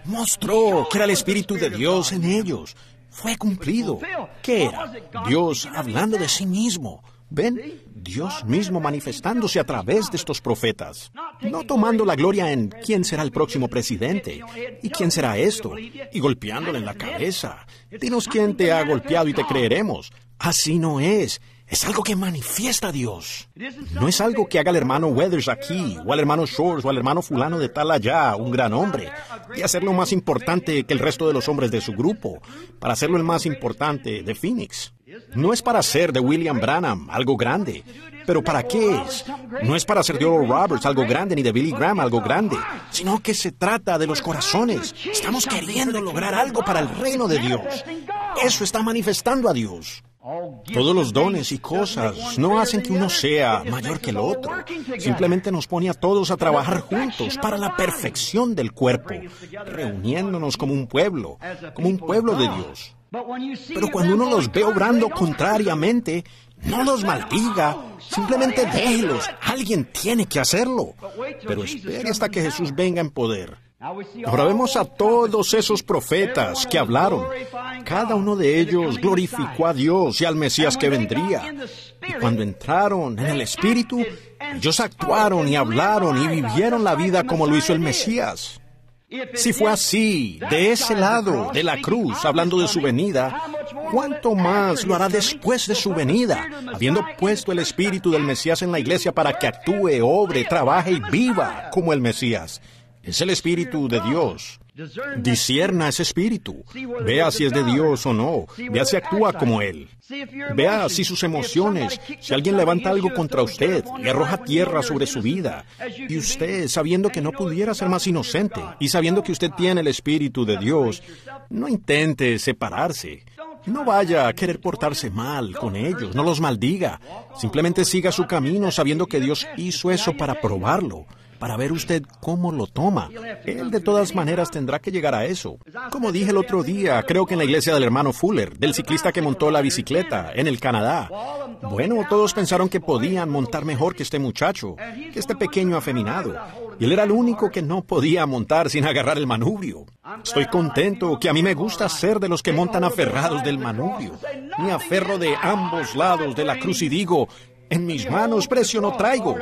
Mostró que era el Espíritu de Dios en ellos. Fue cumplido. ¿Qué era? Dios hablando de sí mismo. ¿Ven? Dios mismo manifestándose a través de estos profetas. No tomando la gloria en quién será el próximo presidente, y quién será esto, y golpeándole en la cabeza. Dinos quién te ha golpeado y te creeremos. Así no es. Es algo que manifiesta a Dios. No es algo que haga el hermano Weathers aquí, o al hermano Shores, o al hermano fulano de tal allá, un gran hombre, y hacerlo más importante que el resto de los hombres de su grupo, para hacerlo el más importante de Phoenix. No es para ser de William Branham, algo grande. ¿Pero para qué es? No es para ser de Oral Roberts, algo grande, ni de Billy Graham, algo grande, sino que se trata de los corazones. Estamos queriendo lograr algo para el reino de Dios. Eso está manifestando a Dios. Todos los dones y cosas no hacen que uno sea mayor que el otro. Simplemente nos pone a todos a trabajar juntos para la perfección del cuerpo, reuniéndonos como un pueblo de Dios. Pero cuando uno los ve obrando contrariamente, no los maldiga, simplemente déjelos. Alguien tiene que hacerlo. Pero espere hasta que Jesús venga en poder. Ahora vemos a todos esos profetas que hablaron. Cada uno de ellos glorificó a Dios y al Mesías que vendría. Y cuando entraron en el Espíritu, ellos actuaron y hablaron y vivieron la vida como lo hizo el Mesías. Si fue así, de ese lado de la cruz, hablando de su venida, ¿cuánto más lo hará después de su venida, habiendo puesto el Espíritu del Mesías en la iglesia para que actúe, obre, trabaje y viva como el Mesías? Es el Espíritu de Dios. Discierna ese Espíritu. Vea si es de Dios o no. Vea si actúa como Él. Vea si sus emociones, si alguien levanta algo contra usted y arroja tierra sobre su vida, y usted, sabiendo que no pudiera ser más inocente, y sabiendo que usted tiene el Espíritu de Dios, no intente separarse. No vaya a querer portarse mal con ellos, no los maldiga. Simplemente siga su camino sabiendo que Dios hizo eso para probarlo, para ver usted cómo lo toma. Él de todas maneras tendrá que llegar a eso. Como dije el otro día, creo que en la iglesia del hermano Fuller, del ciclista que montó la bicicleta en el Canadá. Bueno, todos pensaron que podían montar mejor que este muchacho, que este pequeño afeminado. Y él era el único que no podía montar sin agarrar el manubrio. Estoy contento que a mí me gusta ser de los que montan aferrados del manubrio. Me aferro de ambos lados de la cruz y digo: en mis manos precio no traigo.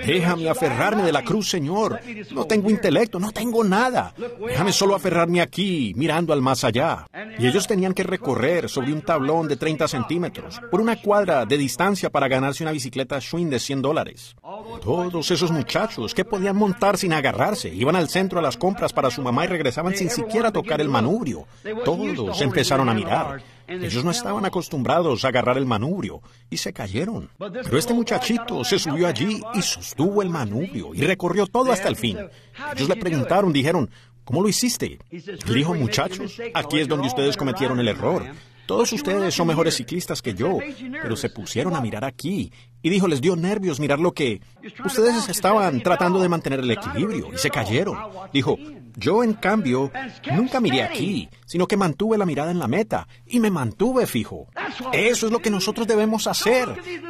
Déjame aferrarme de la cruz, Señor. No tengo intelecto, no tengo nada. Déjame solo aferrarme aquí, mirando al más allá. Y ellos tenían que recorrer sobre un tablón de 30 centímetros, por una cuadra de distancia para ganarse una bicicleta Schwinn de $100. Todos esos muchachos que podían montar sin agarrarse, iban al centro a las compras para su mamá y regresaban sin siquiera tocar el manubrio. Todos empezaron a mirar. Ellos no estaban acostumbrados a agarrar el manubrio y se cayeron. Pero este muchachito se subió allí y sostuvo el manubrio y recorrió todo hasta el fin. Ellos le preguntaron, dijeron: ¿cómo lo hiciste? Él dijo: muchachos, aquí es donde ustedes cometieron el error. Todos ustedes son mejores ciclistas que yo, pero se pusieron a mirar aquí. Y dijo, les dio nervios mirar lo que... Ustedes estaban tratando de mantener el equilibrio y se cayeron. Dijo, yo en cambio nunca miré aquí, sino que mantuve la mirada en la meta y me mantuve fijo. Eso es lo que nosotros debemos hacer.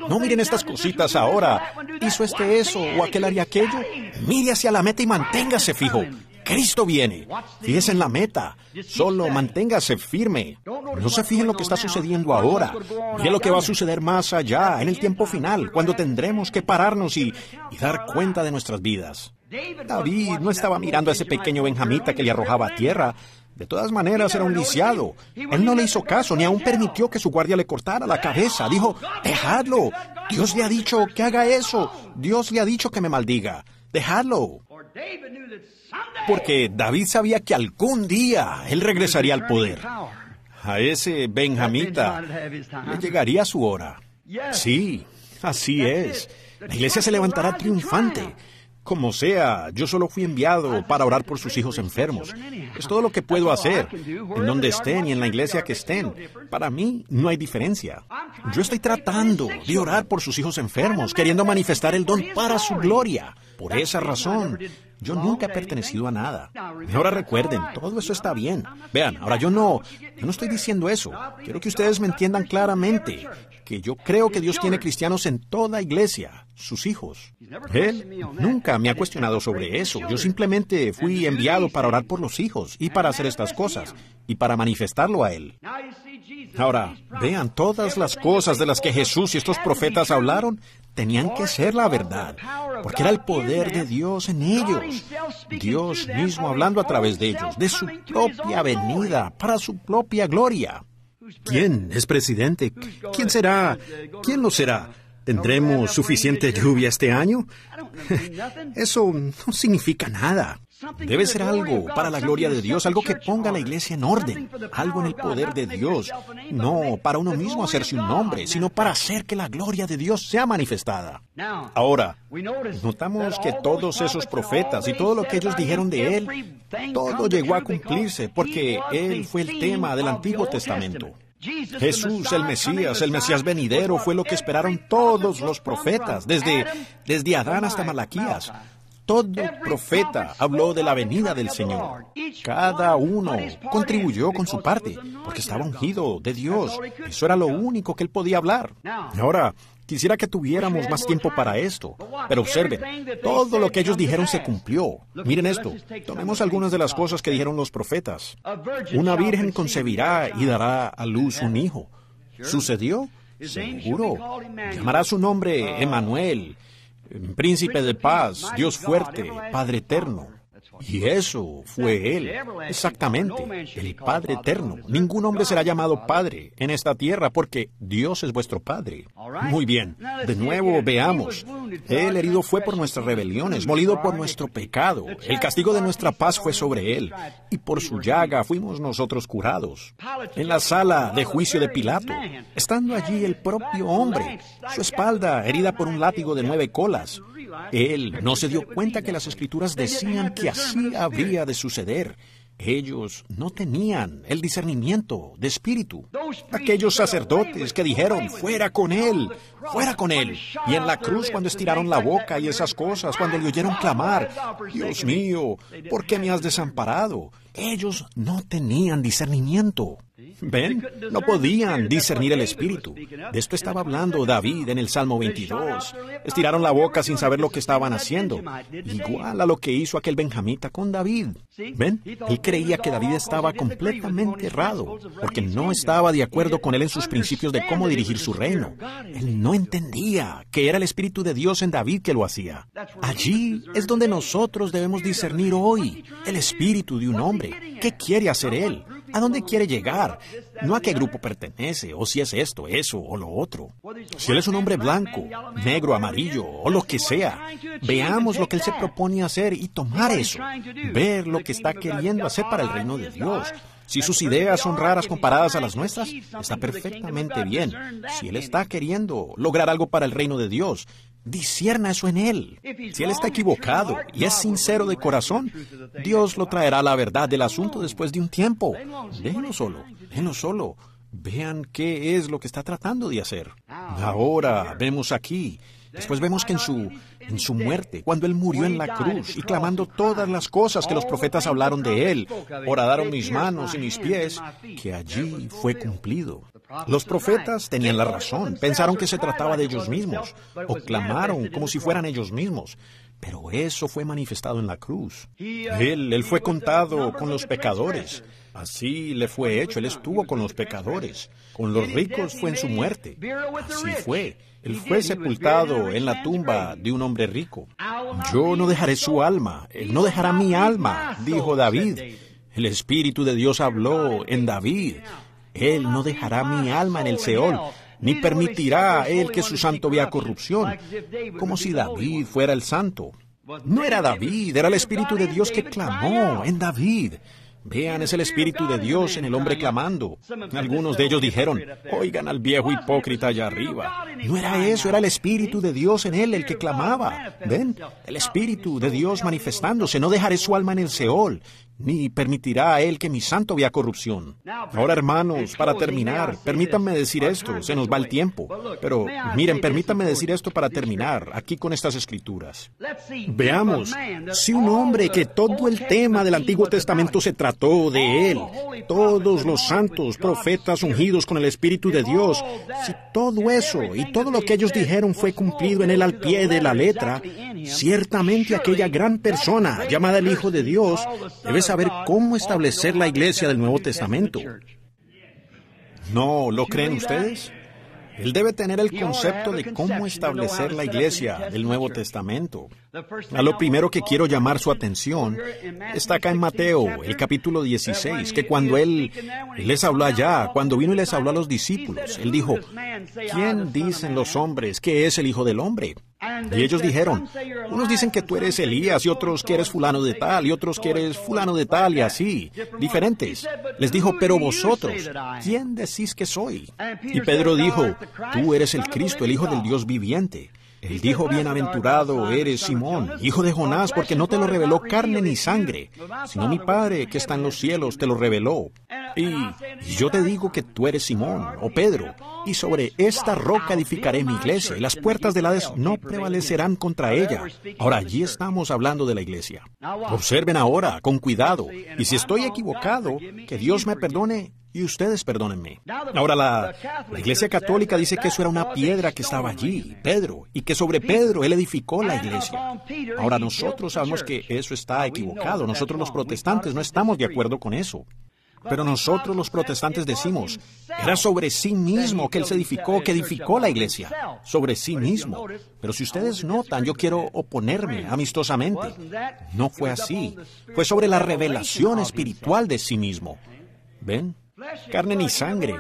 No miren estas cositas ahora. ¿Hizo eso o aquel haría aquello? Mire hacia la meta y manténgase fijo. Cristo viene. Fíjese en la meta. Solo manténgase firme. No se fije en lo que está sucediendo ahora. Mire lo que va a suceder más allá, en el tiempo final, cuando tendremos que pararnos y dar cuenta de nuestras vidas. David no estaba mirando a ese pequeño benjamita que le arrojaba a tierra. De todas maneras, era un lisiado. Él no le hizo caso, ni aún permitió que su guardia le cortara la cabeza. Dijo, dejadlo. Dios le ha dicho que haga eso. Dios le ha dicho que me maldiga. Dejadlo. Porque David sabía que algún día él regresaría al poder. A ese benjamita le llegaría su hora. Sí, así es. La iglesia se levantará triunfante. Como sea, yo solo fui enviado para orar por sus hijos enfermos. Es todo lo que puedo hacer, en donde estén y en la iglesia que estén. Para mí no hay diferencia. Yo estoy tratando de orar por sus hijos enfermos, queriendo manifestar el don para su gloria. Por esa razón, Yo nunca he pertenecido a nada. Ahora recuerden, todo eso está bien. Vean, ahora yo no estoy diciendo eso. Quiero que ustedes me entiendan claramente, que yo creo que Dios tiene cristianos en toda iglesia, sus hijos. Él nunca me ha cuestionado sobre eso. Yo simplemente fui enviado para orar por los hijos y para hacer estas cosas y para manifestarlo a Él. Ahora, vean, todas las cosas de las que Jesús y estos profetas hablaron tenían que ser la verdad, porque era el poder de Dios en ellos. Dios mismo hablando a través de ellos, de su propia venida, para su propia gloria. ¿Quién es presidente? ¿Quién será? ¿Quién lo será? ¿Tendremos suficiente lluvia este año? Eso no significa nada. Debe ser algo para la gloria de Dios, algo que ponga a la iglesia en orden, algo en el poder de Dios, no para uno mismo hacerse un nombre, sino para hacer que la gloria de Dios sea manifestada. Ahora, notamos que todos esos profetas y todo lo que ellos dijeron de Él, todo llegó a cumplirse porque Él fue el tema del Antiguo Testamento. Jesús, el Mesías venidero, fue lo que esperaron todos los profetas, desde Adán hasta Malaquías. Todo profeta habló de la venida del Señor. Cada uno contribuyó con su parte, porque estaba ungido de Dios. Eso era lo único que él podía hablar. Ahora, quisiera que tuviéramos más tiempo para esto. Pero observen, todo lo que ellos dijeron se cumplió. Miren esto, tomemos algunas de las cosas que dijeron los profetas. Una virgen concebirá y dará a luz un hijo. ¿Sucedió? Seguro. Llamará su nombre Emmanuel, Príncipe de paz, Dios fuerte, Padre eterno. Y eso fue Él, exactamente, el Padre eterno. Ningún hombre será llamado Padre en esta tierra porque Dios es vuestro Padre. Muy bien, de nuevo veamos. Él herido fue por nuestras rebeliones, molido por nuestro pecado. El castigo de nuestra paz fue sobre Él, y por su llaga fuimos nosotros curados. En la sala de juicio de Pilato, estando allí el propio hombre, su espalda herida por un látigo de 9 colas, él no se dio cuenta que las Escrituras decían que así habría de suceder. Ellos no tenían el discernimiento de espíritu. Aquellos sacerdotes que dijeron, fuera con él, fuera con él. Y en la cruz cuando estiraron la boca y esas cosas, cuando le oyeron clamar, Dios mío, ¿por qué me has desamparado? Ellos no tenían discernimiento. ¿Ven? No podían discernir el espíritu. De esto estaba hablando David en el Salmo 22. Estiraron la boca sin saber lo que estaban haciendo. Igual a lo que hizo aquel benjamita con David. ¿Ven? Él creía que David estaba completamente errado, porque no estaba de acuerdo con él en sus principios de cómo dirigir su reino. Él no entendía que era el Espíritu de Dios en David que lo hacía. Allí es donde nosotros debemos discernir hoy el espíritu de un hombre. ¿Qué quiere hacer él? ¿A dónde quiere llegar? No a qué grupo pertenece, o si es esto, eso o lo otro. Si él es un hombre blanco, negro, amarillo, o lo que sea, veamos lo que él se propone hacer y tomar eso. Ver lo que está queriendo hacer para el reino de Dios. Si sus ideas son raras comparadas a las nuestras, está perfectamente bien. Si él está queriendo lograr algo para el reino de Dios, discierna eso en él. Si él está equivocado y es sincero de corazón, Dios lo traerá a la verdad del asunto después de un tiempo. Déjenlo solo. Vean qué es lo que está tratando de hacer. Ahora vemos aquí. Después vemos que en su muerte, cuando Él murió en la cruz y clamando todas las cosas que los profetas hablaron de Él, horadaron mis manos y mis pies, que allí fue cumplido. Los profetas tenían la razón, pensaron que se trataba de ellos mismos, o clamaron como si fueran ellos mismos. Pero eso fue manifestado en la cruz. Él fue contado con los pecadores. Así le fue hecho, Él estuvo con los pecadores. Con los ricos fue en su muerte. Así fue. Él fue sepultado en la tumba de un hombre rico. Yo no dejaré su alma, Él no dejará mi alma, dijo David. El Espíritu de Dios habló en David. Él no dejará mi alma en el Seol, ni permitirá Él que su santo vea corrupción, como si David fuera el santo. No era David, era el Espíritu de Dios que clamó en David. Vean, es el Espíritu de Dios en el hombre clamando. Algunos de ellos dijeron, oigan al viejo hipócrita allá arriba. No era eso, era el Espíritu de Dios en él el que clamaba. Ven, el Espíritu de Dios manifestándose, no dejaré su alma en el Seol. ni permitirá a Él que mi santo vea corrupción. Ahora, hermanos, para terminar, permítanme decir esto, se nos va el tiempo. Pero, miren, permítanme decir esto para terminar, aquí con estas escrituras. Veamos, si un hombre que todo el tema del Antiguo Testamento se trató de él, todos los santos, profetas ungidos con el Espíritu de Dios, si todo eso y todo lo que ellos dijeron fue cumplido en él al pie de la letra, ciertamente aquella gran persona llamada el Hijo de Dios debe saber cómo establecer la iglesia del Nuevo Testamento. ¿No lo creen ustedes? Él debe tener el concepto de cómo establecer la iglesia del Nuevo Testamento. A lo primero que quiero llamar su atención está acá en Mateo, el capítulo 16, que cuando Él les habló allá, cuando vino y les habló a los discípulos, Él dijo, ¿quién dicen los hombres que es el Hijo del Hombre? Y ellos dijeron, unos dicen que tú eres Elías, y otros que eres fulano de tal, y otros que eres fulano de tal, y así, diferentes. Les dijo, pero vosotros, ¿quién decís que soy? Y Pedro dijo, tú eres el Cristo, el Hijo del Dios viviente. Él dijo, bienaventurado eres Simón, hijo de Jonás, porque no te lo reveló carne ni sangre, sino mi Padre que está en los cielos te lo reveló. Y yo te digo que tú eres Simón, o Pedro, y sobre esta roca edificaré mi iglesia, y las puertas del Hades no prevalecerán contra ella. Ahora, allí estamos hablando de la iglesia. Observen ahora, con cuidado, y si estoy equivocado, que Dios me perdone, y ustedes perdónenme. Ahora, la Iglesia Católica dice que eso era una piedra que estaba allí, Pedro, y que sobre Pedro Él edificó la iglesia. Ahora, nosotros sabemos que eso está equivocado. Nosotros los protestantes no estamos de acuerdo con eso. Pero nosotros los protestantes decimos, era sobre sí mismo que Él se edificó, que edificó la iglesia, sobre sí mismo. Pero si ustedes notan, yo quiero oponerme amistosamente. No fue así. Fue sobre la revelación espiritual de sí mismo. ¿Ven? Carne ni sangre.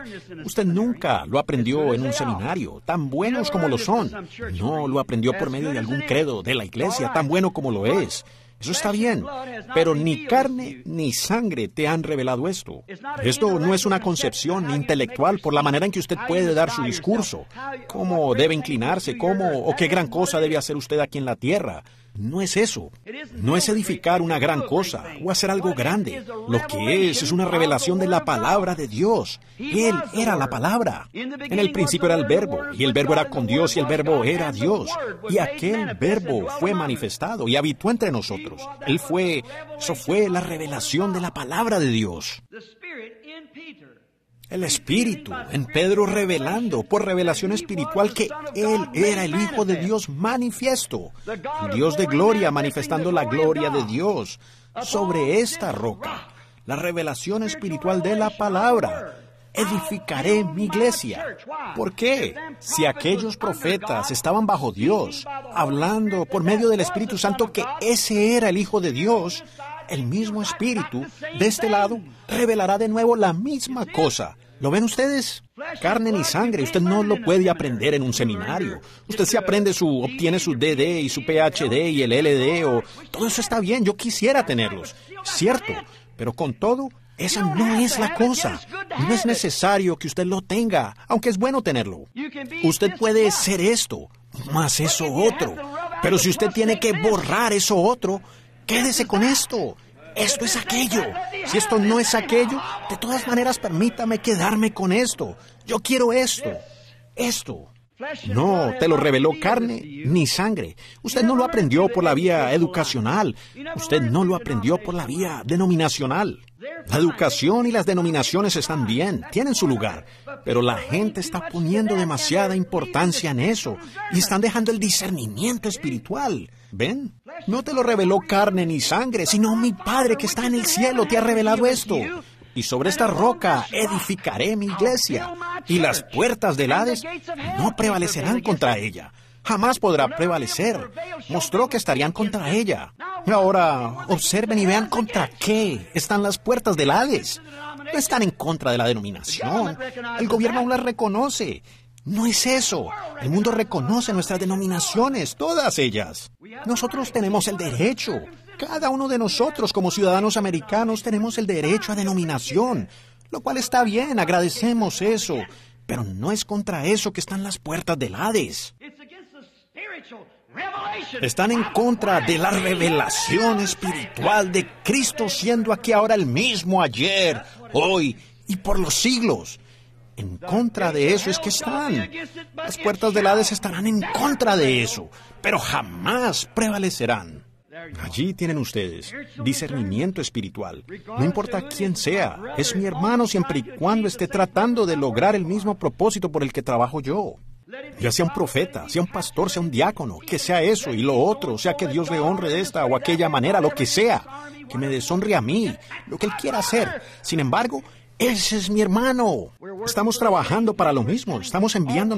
Usted nunca lo aprendió en un seminario, tan buenos como lo son. No lo aprendió por medio de algún credo de la iglesia, tan bueno como lo es. Eso está bien, pero ni carne ni sangre te han revelado esto. Esto no es una concepción intelectual por la manera en que usted puede dar su discurso, cómo debe inclinarse, cómo o qué gran cosa debe hacer usted aquí en la tierra. No es eso. No es edificar una gran cosa o hacer algo grande. Lo que es una revelación de la palabra de Dios. Él era la palabra. En el principio era el Verbo, y el Verbo era con Dios, y el Verbo era Dios. Y aquel Verbo fue manifestado y habitó entre nosotros. Eso fue la revelación de la palabra de Dios. El Espíritu en Pedro revelando por revelación espiritual que Él era el Hijo de Dios manifiesto, el Dios de gloria manifestando la gloria de Dios sobre esta roca, la revelación espiritual de la palabra. Edificaré mi iglesia. ¿Por qué? Si aquellos profetas estaban bajo Dios, hablando por medio del Espíritu Santo que ese era el Hijo de Dios, el mismo Espíritu, de este lado, revelará de nuevo la misma cosa. ¿Lo ven ustedes? Carne ni sangre, usted no lo puede aprender en un seminario. Usted se obtiene su DD y su PhD y el LD, todo eso está bien, yo quisiera tenerlos. Cierto, pero con todo, esa no es la cosa. No es necesario que usted lo tenga, aunque es bueno tenerlo. Usted puede ser esto, más eso otro. Pero si usted tiene que borrar eso otro, quédese con esto. Esto es aquello. Si esto no es aquello, de todas maneras permítame quedarme con esto. Yo quiero esto. Esto. No te lo reveló carne ni sangre. Usted no lo aprendió por la vía educacional. Usted no lo aprendió por la vía denominacional. La educación y las denominaciones están bien, tienen su lugar, pero la gente está poniendo demasiada importancia en eso y están dejando el discernimiento espiritual. ¿Ven? No te lo reveló carne ni sangre, sino mi Padre que está en el cielo te ha revelado esto. Y sobre esta roca edificaré mi iglesia, y las puertas del Hades no prevalecerán contra ella. Jamás podrá prevalecer. Mostró que estarían contra ella. Ahora, observen y vean contra qué están las puertas del Hades. No están en contra de la denominación. El gobierno aún las reconoce. No es eso. El mundo reconoce nuestras denominaciones, todas ellas. Nosotros tenemos el derecho. Cada uno de nosotros, como ciudadanos americanos, tenemos el derecho a denominación, lo cual está bien, agradecemos eso. Pero no es contra eso que están las puertas del Hades. Están en contra de la revelación espiritual de Cristo siendo aquí ahora el mismo ayer, hoy y por los siglos. En contra de eso es que están. Las puertas del Hades estarán en contra de eso, pero jamás prevalecerán. Allí tienen ustedes discernimiento espiritual. No importa quién sea, es mi hermano siempre y cuando esté tratando de lograr el mismo propósito por el que trabajo yo. Ya sea un profeta, sea un pastor, sea un diácono, que sea eso y lo otro, sea que Dios le honre de esta o aquella manera, lo que sea, que me deshonre a mí, lo que Él quiera hacer. Sin embargo, ese es mi hermano. Estamos trabajando para lo mismo. Estamos enviando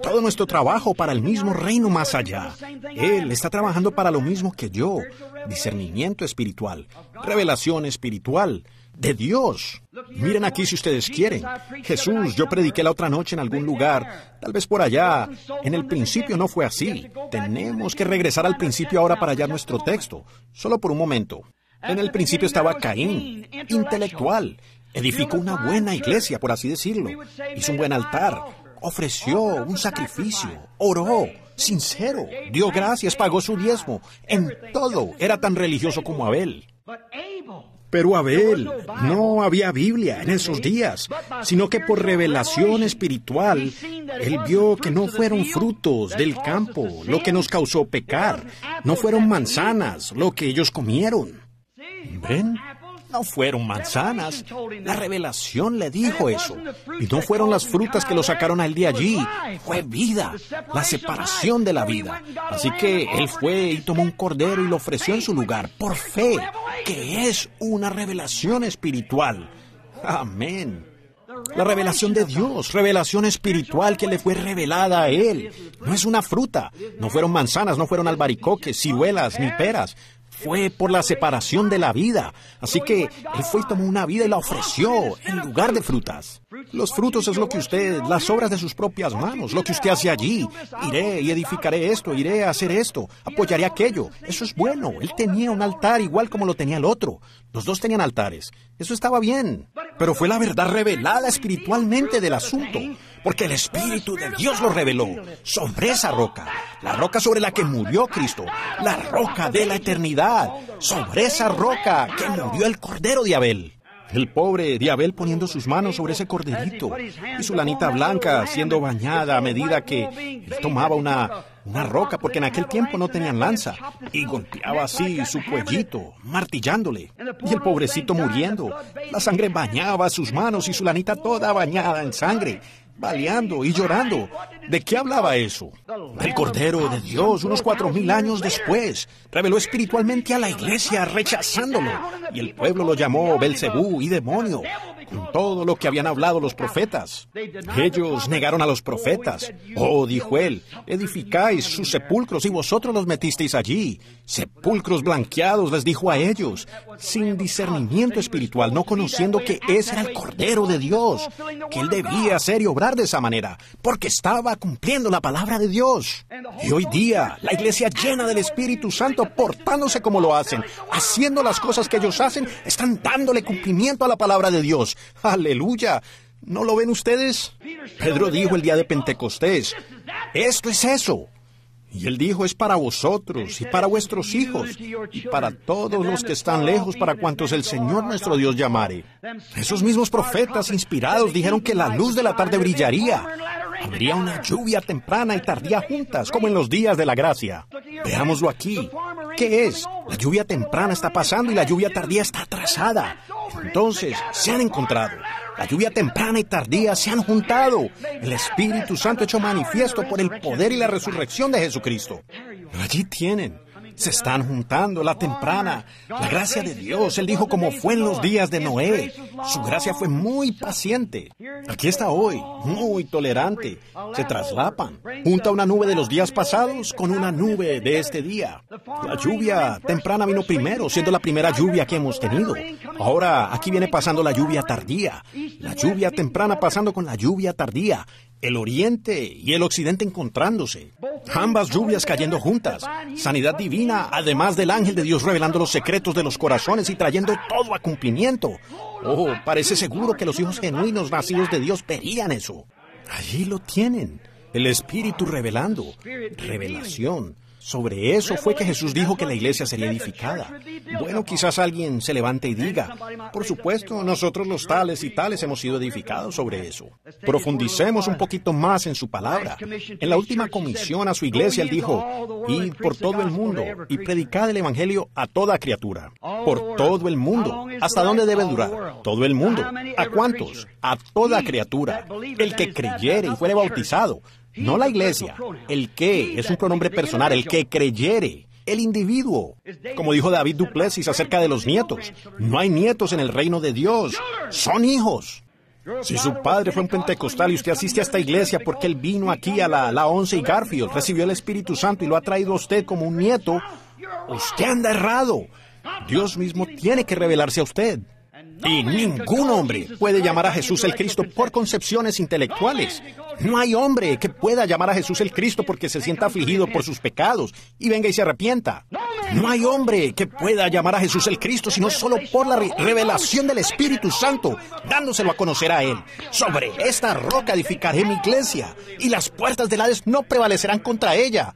todo nuestro trabajo para el mismo reino más allá. Él está trabajando para lo mismo que yo. Discernimiento espiritual, revelación espiritual de Dios. Miren aquí si ustedes quieren. Jesús, yo prediqué la otra noche en algún lugar, tal vez por allá. En el principio no fue así. Tenemos que regresar al principio ahora para hallar nuestro texto. Solo por un momento. En el principio estaba Caín, intelectual. Edificó una buena iglesia, por así decirlo. Hizo un buen altar. Ofreció un sacrificio. Oró. Sincero. Dio gracias, pagó su diezmo. En todo era tan religioso como Abel. Pero Abel, no había Biblia en esos días, sino que por revelación espiritual, él vio que no fueron frutos del campo lo que nos causó pecar. No fueron manzanas lo que ellos comieron. ¿Ven? No fueron manzanas. La revelación le dijo eso. Y no fueron las frutas que lo sacaron a él de allí. Fue vida, la separación de la vida. Así que él fue y tomó un cordero y lo ofreció en su lugar, por fe, que es una revelación espiritual. Amén. La revelación de Dios, revelación espiritual que le fue revelada a él. No es una fruta. No fueron manzanas, no fueron albaricoques, ciruelas, ni peras. Fue por la separación de la vida. Así que él fue y tomó una vida y la ofreció en lugar de frutas. Los frutos es lo que usted, las obras de sus propias manos, lo que usted hace allí. Iré y edificaré esto, iré a hacer esto, apoyaré aquello. Eso es bueno. Él tenía un altar igual como lo tenía el otro. Los dos tenían altares. Eso estaba bien. Pero fue la verdad revelada espiritualmente del asunto. Porque el Espíritu de Dios lo reveló sobre esa roca, la roca sobre la que murió Cristo, la roca de la eternidad, sobre esa roca que murió el Cordero de Abel. El pobre de Abel poniendo sus manos sobre ese corderito y su lanita blanca siendo bañada a medida que él tomaba una roca, porque en aquel tiempo no tenían lanza, y golpeaba así su cuellito, martillándole. Y el pobrecito muriendo. La sangre bañaba sus manos y su lanita toda bañada en sangre, baleando y llorando. ¿De qué hablaba eso? Del Cordero de Dios, unos 4,000 años después. Reveló espiritualmente a la iglesia, rechazándolo. Y el pueblo lo llamó Belcebú y demonio, con todo lo que habían hablado los profetas. Ellos negaron a los profetas. Oh, dijo él, edificáis sus sepulcros y vosotros los metisteis allí. Sepulcros blanqueados, les dijo a ellos, sin discernimiento espiritual, no conociendo que ese era el Cordero de Dios, que él debía hacer y obrar de esa manera, porque estaba cumpliendo la palabra de Dios. Y hoy día, la iglesia llena del Espíritu Santo, portándose como lo hacen, haciendo las cosas que ellos hacen, están dándole cumplimiento a la palabra de Dios. ¡Aleluya! ¿No lo ven ustedes? Pedro dijo el día de Pentecostés, esto es eso. Y él dijo, es para vosotros y para vuestros hijos y para todos los que están lejos, para cuantos el Señor nuestro Dios llamare. Esos mismos profetas inspirados dijeron que la luz de la tarde brillaría. Habría una lluvia temprana y tardía juntas, como en los días de la gracia. Veámoslo aquí. ¿Qué es? La lluvia temprana está pasando y la lluvia tardía está atrasada. Entonces, se han encontrado. La lluvia temprana y tardía se han juntado. El Espíritu Santo hecho manifiesto por el poder y la resurrección de Jesucristo. Allí tienen. Se están juntando la temprana. La gracia de Dios, Él dijo como fue en los días de Noé. Su gracia fue muy paciente. Aquí está hoy, muy tolerante. Se traslapan. Junta una nube de los días pasados con una nube de este día. La lluvia temprana vino primero, siendo la primera lluvia que hemos tenido. Ahora aquí viene pasando la lluvia tardía. La lluvia temprana pasando con la lluvia tardía. El oriente y el occidente encontrándose. Ambas lluvias cayendo juntas. Sanidad divina, además del ángel de Dios revelando los secretos de los corazones y trayendo todo a cumplimiento. Oh, parece seguro que los hijos genuinos nacidos de Dios verían eso. Allí lo tienen. El Espíritu revelando. Revelación. Sobre eso fue que Jesús dijo que la iglesia sería edificada. Bueno, quizás alguien se levante y diga, por supuesto, nosotros los tales y tales hemos sido edificados sobre eso. Profundicemos un poquito más en su palabra. En la última comisión a su iglesia, Él dijo, id por todo el mundo y predicad el Evangelio a toda criatura. Por todo el mundo. ¿Hasta dónde debe durar? Todo el mundo. ¿A cuántos? A toda criatura. El que creyere y fuere bautizado. No la iglesia. El que es un pronombre personal, el que creyere, el individuo. Como dijo David Duplessis acerca de los nietos, no hay nietos en el reino de Dios, son hijos. Si su padre fue un pentecostal y usted asiste a esta iglesia porque él vino aquí a la 11 y Garfield, recibió el Espíritu Santo y lo ha traído a usted como un nieto, usted anda errado. Dios mismo tiene que revelarse a usted. Y ningún hombre puede llamar a Jesús el Cristo por concepciones intelectuales. No hay hombre que pueda llamar a Jesús el Cristo porque se sienta afligido por sus pecados y venga y se arrepienta. No hay hombre que pueda llamar a Jesús el Cristo sino solo por la revelación del Espíritu Santo, dándoselo a conocer a Él. Sobre esta roca edificaré mi iglesia y las puertas del Hades no prevalecerán contra ella.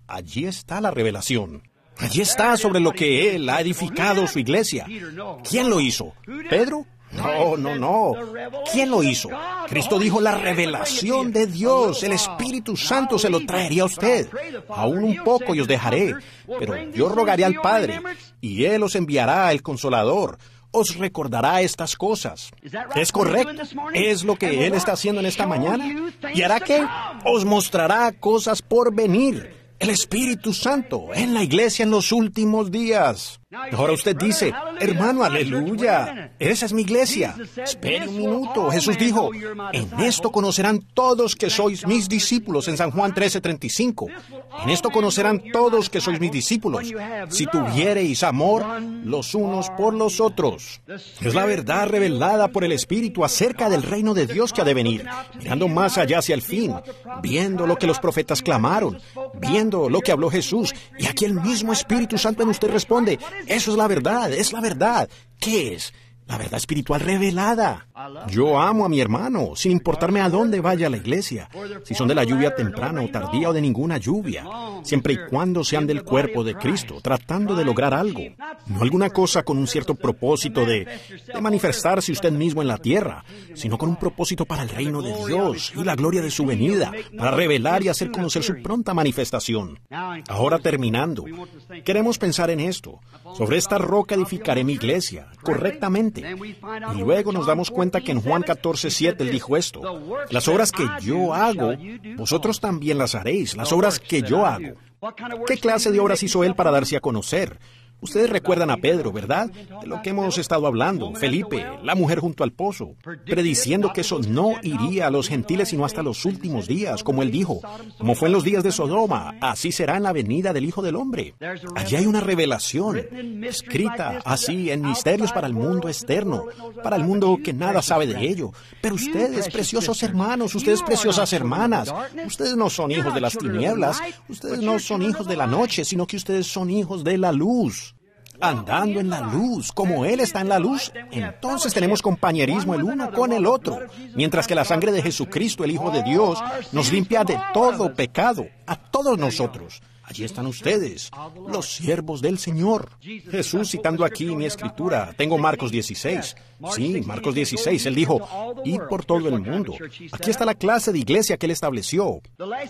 Allí está la revelación. Allí está sobre lo que Él ha edificado su iglesia. ¿Quién lo hizo? ¿Pedro? No. ¿Quién lo hizo? Cristo dijo la revelación de Dios. El Espíritu Santo se lo traería a usted. Aún un poco y os dejaré. Pero yo rogaré al Padre, y Él os enviará el Consolador. Os recordará estas cosas. ¿Es correcto? ¿Es lo que Él está haciendo en esta mañana? ¿Y hará qué? Os mostrará cosas por venir. El Espíritu Santo en la iglesia en los últimos días. Ahora usted dice, hermano, aleluya, esa es mi iglesia. Espere un minuto. Jesús dijo, en esto conocerán todos que sois mis discípulos, en San Juan 13:35. En esto conocerán todos que sois mis discípulos, si tuviereis amor los unos por los otros. Es la verdad revelada por el Espíritu acerca del reino de Dios que ha de venir, mirando más allá hacia el fin, viendo lo que los profetas clamaron, viendo lo que habló Jesús, y aquí el mismo Espíritu Santo en usted responde, eso es la verdad, es la verdad. ¿Qué es? La verdad espiritual revelada. Yo amo a mi hermano, sin importarme a dónde vaya a la iglesia, si son de la lluvia temprana o tardía o de ninguna lluvia, siempre y cuando sean del cuerpo de Cristo, tratando de lograr algo. No alguna cosa con un cierto propósito de manifestarse usted mismo en la tierra, sino con un propósito para el reino de Dios y la gloria de su venida, para revelar y hacer conocer su pronta manifestación. Ahora terminando, queremos pensar en esto. Sobre esta roca edificaré mi iglesia, correctamente. Y luego nos damos cuenta que en Juan 14:7 Él dijo esto, las obras que yo hago, vosotros también las haréis, las obras que yo hago. ¿Qué clase de obras hizo Él para darse a conocer? Ustedes recuerdan a Pedro, ¿verdad? De lo que hemos estado hablando. Felipe, la mujer junto al pozo, prediciendo que eso no iría a los gentiles sino hasta los últimos días, como él dijo. Como fue en los días de Sodoma, así será en la venida del Hijo del Hombre. Allí hay una revelación, escrita así en misterios para el mundo externo, para el mundo que nada sabe de ello. Pero ustedes, preciosos hermanos, ustedes, preciosas hermanas, ustedes no son hijos de las tinieblas, ustedes no son hijos de la noche, sino que ustedes son hijos de la luz. Andando en la luz, como Él está en la luz, entonces tenemos compañerismo el uno con el otro, mientras que la sangre de Jesucristo, el Hijo de Dios, nos limpia de todo pecado, a todos nosotros. Allí están ustedes, los siervos del Señor. Jesús, citando aquí mi escritura, tengo Marcos 16. Sí, Marcos 16, Él dijo, id por todo el mundo. Aquí está la clase de iglesia que Él estableció.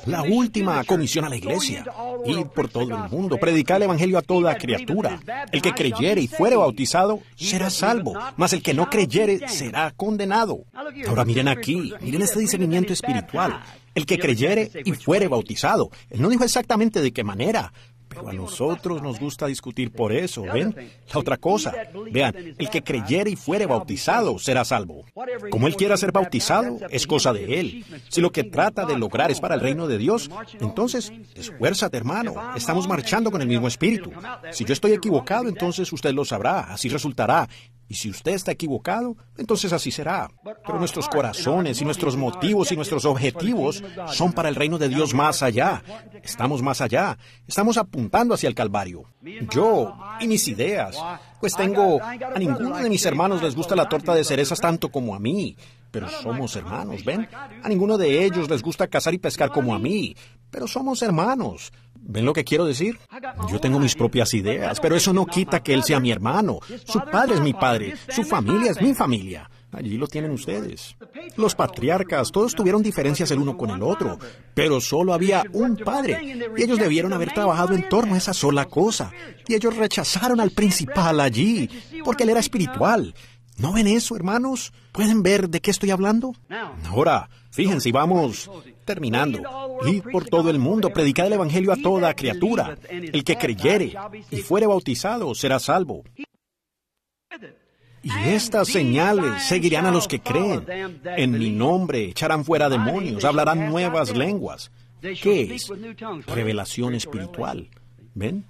La última comisión a la iglesia. Id por todo el mundo, predicar el Evangelio a toda criatura. El que creyere y fuere bautizado será salvo, mas el que no creyere será condenado. Ahora miren aquí, miren este discernimiento espiritual. El que creyere y fuere bautizado. Él no dijo exactamente de qué manera, pero a nosotros nos gusta discutir por eso, ¿ven? La otra cosa, vean, el que creyere y fuere bautizado será salvo. Como él quiera ser bautizado, es cosa de él. Si lo que trata de lograr es para el reino de Dios, entonces, esfuérzate, hermano, estamos marchando con el mismo espíritu. Si yo estoy equivocado, entonces usted lo sabrá, así resultará. Y si usted está equivocado, entonces así será. Pero nuestros corazones y nuestros motivos y nuestros objetivos son para el reino de Dios más allá. Estamos más allá. Estamos apuntando hacia el Calvario. Yo y mis ideas. Pues a ninguno de mis hermanos les gusta la torta de cerezas tanto como a mí. Pero somos hermanos, ¿ven? A ninguno de ellos les gusta cazar y pescar como a mí. Pero somos hermanos. ¿Ven lo que quiero decir? Yo tengo mis propias ideas, pero eso no quita que él sea mi hermano. Su padre es mi padre, su familia es mi familia. Allí lo tienen ustedes. Los patriarcas, todos tuvieron diferencias el uno con el otro, pero solo había un padre, y ellos debieron haber trabajado en torno a esa sola cosa. Y ellos rechazaron al principal allí, porque él era espiritual. ¿No ven eso, hermanos? ¿Pueden ver de qué estoy hablando? Ahora, fíjense, vamos terminando. Ir por todo el mundo, predicar el Evangelio a toda criatura. El que creyere y fuere bautizado será salvo. Y estas señales seguirán a los que creen. En mi nombre echarán fuera demonios, hablarán nuevas lenguas. ¿Qué es? Revelación espiritual. ¿Ven?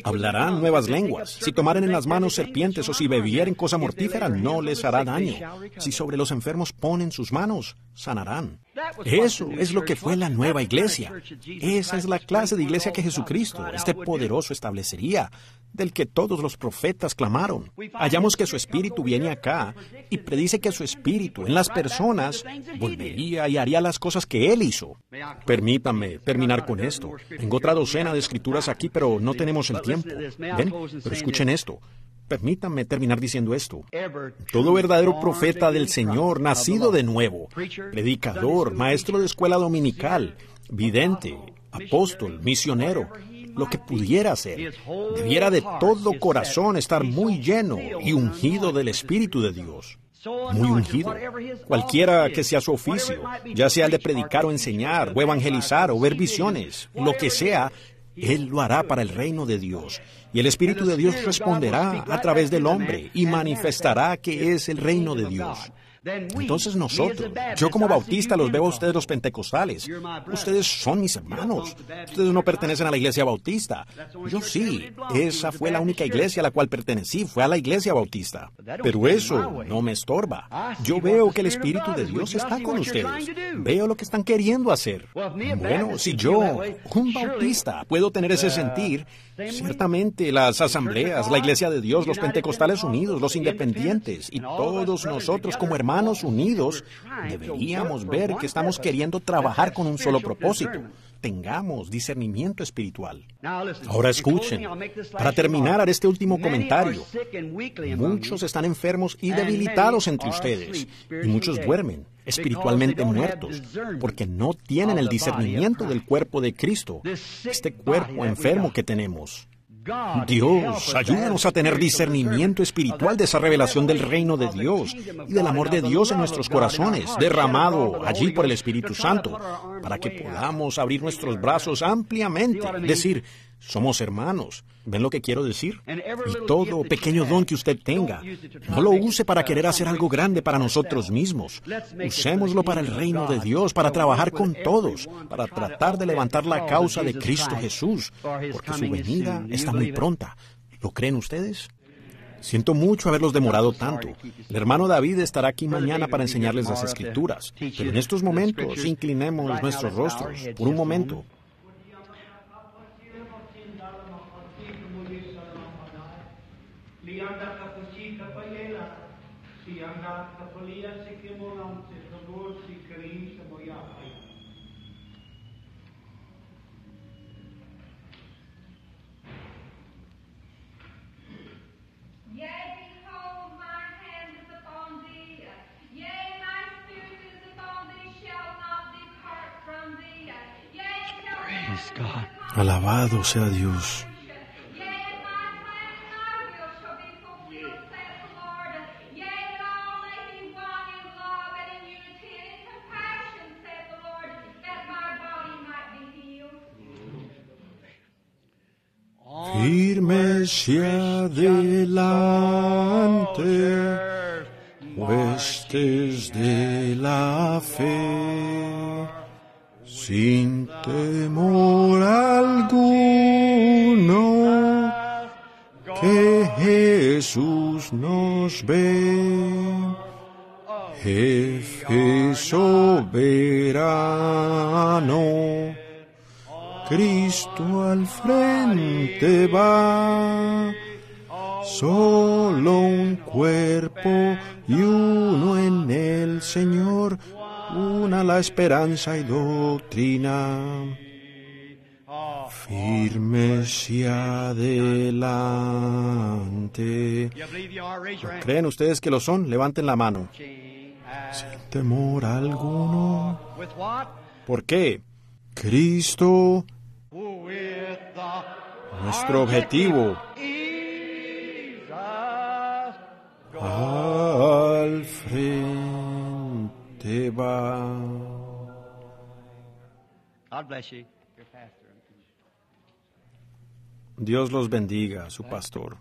Hablarán nuevas lenguas. Si tomaren en las manos serpientes o si bebieren cosa mortífera, no les hará daño. Si sobre los enfermos ponen sus manos, sanarán. Eso es lo que fue la nueva iglesia. Esa es la clase de iglesia que Jesucristo, este poderoso, establecería, del que todos los profetas clamaron. Hallamos que su espíritu viene acá y predice que su espíritu en las personas volvería y haría las cosas que él hizo. Permítanme terminar con esto. Tengo otra docena de escrituras aquí, pero no tenemos el tiempo. ¿Ven? Pero escuchen esto. Permítanme terminar diciendo esto. Todo verdadero profeta del Señor, nacido de nuevo, predicador, maestro de escuela dominical, vidente, apóstol, misionero, lo que pudiera ser, debiera de todo corazón estar muy lleno y ungido del Espíritu de Dios. Muy ungido. Cualquiera que sea su oficio, ya sea el de predicar o enseñar, o evangelizar, o ver visiones, lo que sea, él lo hará para el reino de Dios. Y el Espíritu de Dios responderá a través del hombre y manifestará que es el reino de Dios. Entonces nosotros, yo como bautista los veo a ustedes los pentecostales. Ustedes son mis hermanos. Ustedes no pertenecen a la iglesia bautista. Yo sí. Esa fue la única iglesia a la cual pertenecí, fue a la iglesia bautista. Pero eso no me estorba. Yo veo que el Espíritu de Dios está con ustedes. Veo lo que están queriendo hacer. Bueno, si yo, un bautista, puedo tener ese sentir, ciertamente las asambleas, la iglesia de Dios, los pentecostales unidos, los independientes y todos nosotros como hermanos unidos deberíamos ver que estamos queriendo trabajar con un solo propósito. Tengamos discernimiento espiritual. Ahora escuchen, para terminar haré este último comentario. Muchos están enfermos y debilitados entre ustedes, y muchos duermen, espiritualmente muertos, porque no tienen el discernimiento del cuerpo de Cristo, este cuerpo enfermo que tenemos. Dios, ayúdanos a tener discernimiento espiritual de esa revelación del reino de Dios y del amor de Dios en nuestros corazones, derramado allí por el Espíritu Santo, para que podamos abrir nuestros brazos ampliamente, decir, somos hermanos. ¿Ven lo que quiero decir? Y todo pequeño don que usted tenga, no lo use para querer hacer algo grande para nosotros mismos. Usémoslo para el reino de Dios, para trabajar con todos, para tratar de levantar la causa de Cristo Jesús, porque su venida está muy pronta. ¿Lo creen ustedes? Siento mucho haberlos demorado tanto. El hermano David estará aquí mañana para enseñarles las Escrituras, pero en estos momentos inclinemos nuestros rostros por un momento. Alabado sea Dios. Firme hacia adelante, huestes de la fe, sin temor alguno, que Jesús nos ve. Jefe soberano, Cristo al frente va, solo un cuerpo y uno en el Señor, una la esperanza y doctrina. Firmes y adelante. ¿Creen ustedes que lo son? Levanten la mano. Sin temor alguno. ¿Por qué? Cristo, nuestro objetivo. Al frente va. Dios los bendiga, su pastor.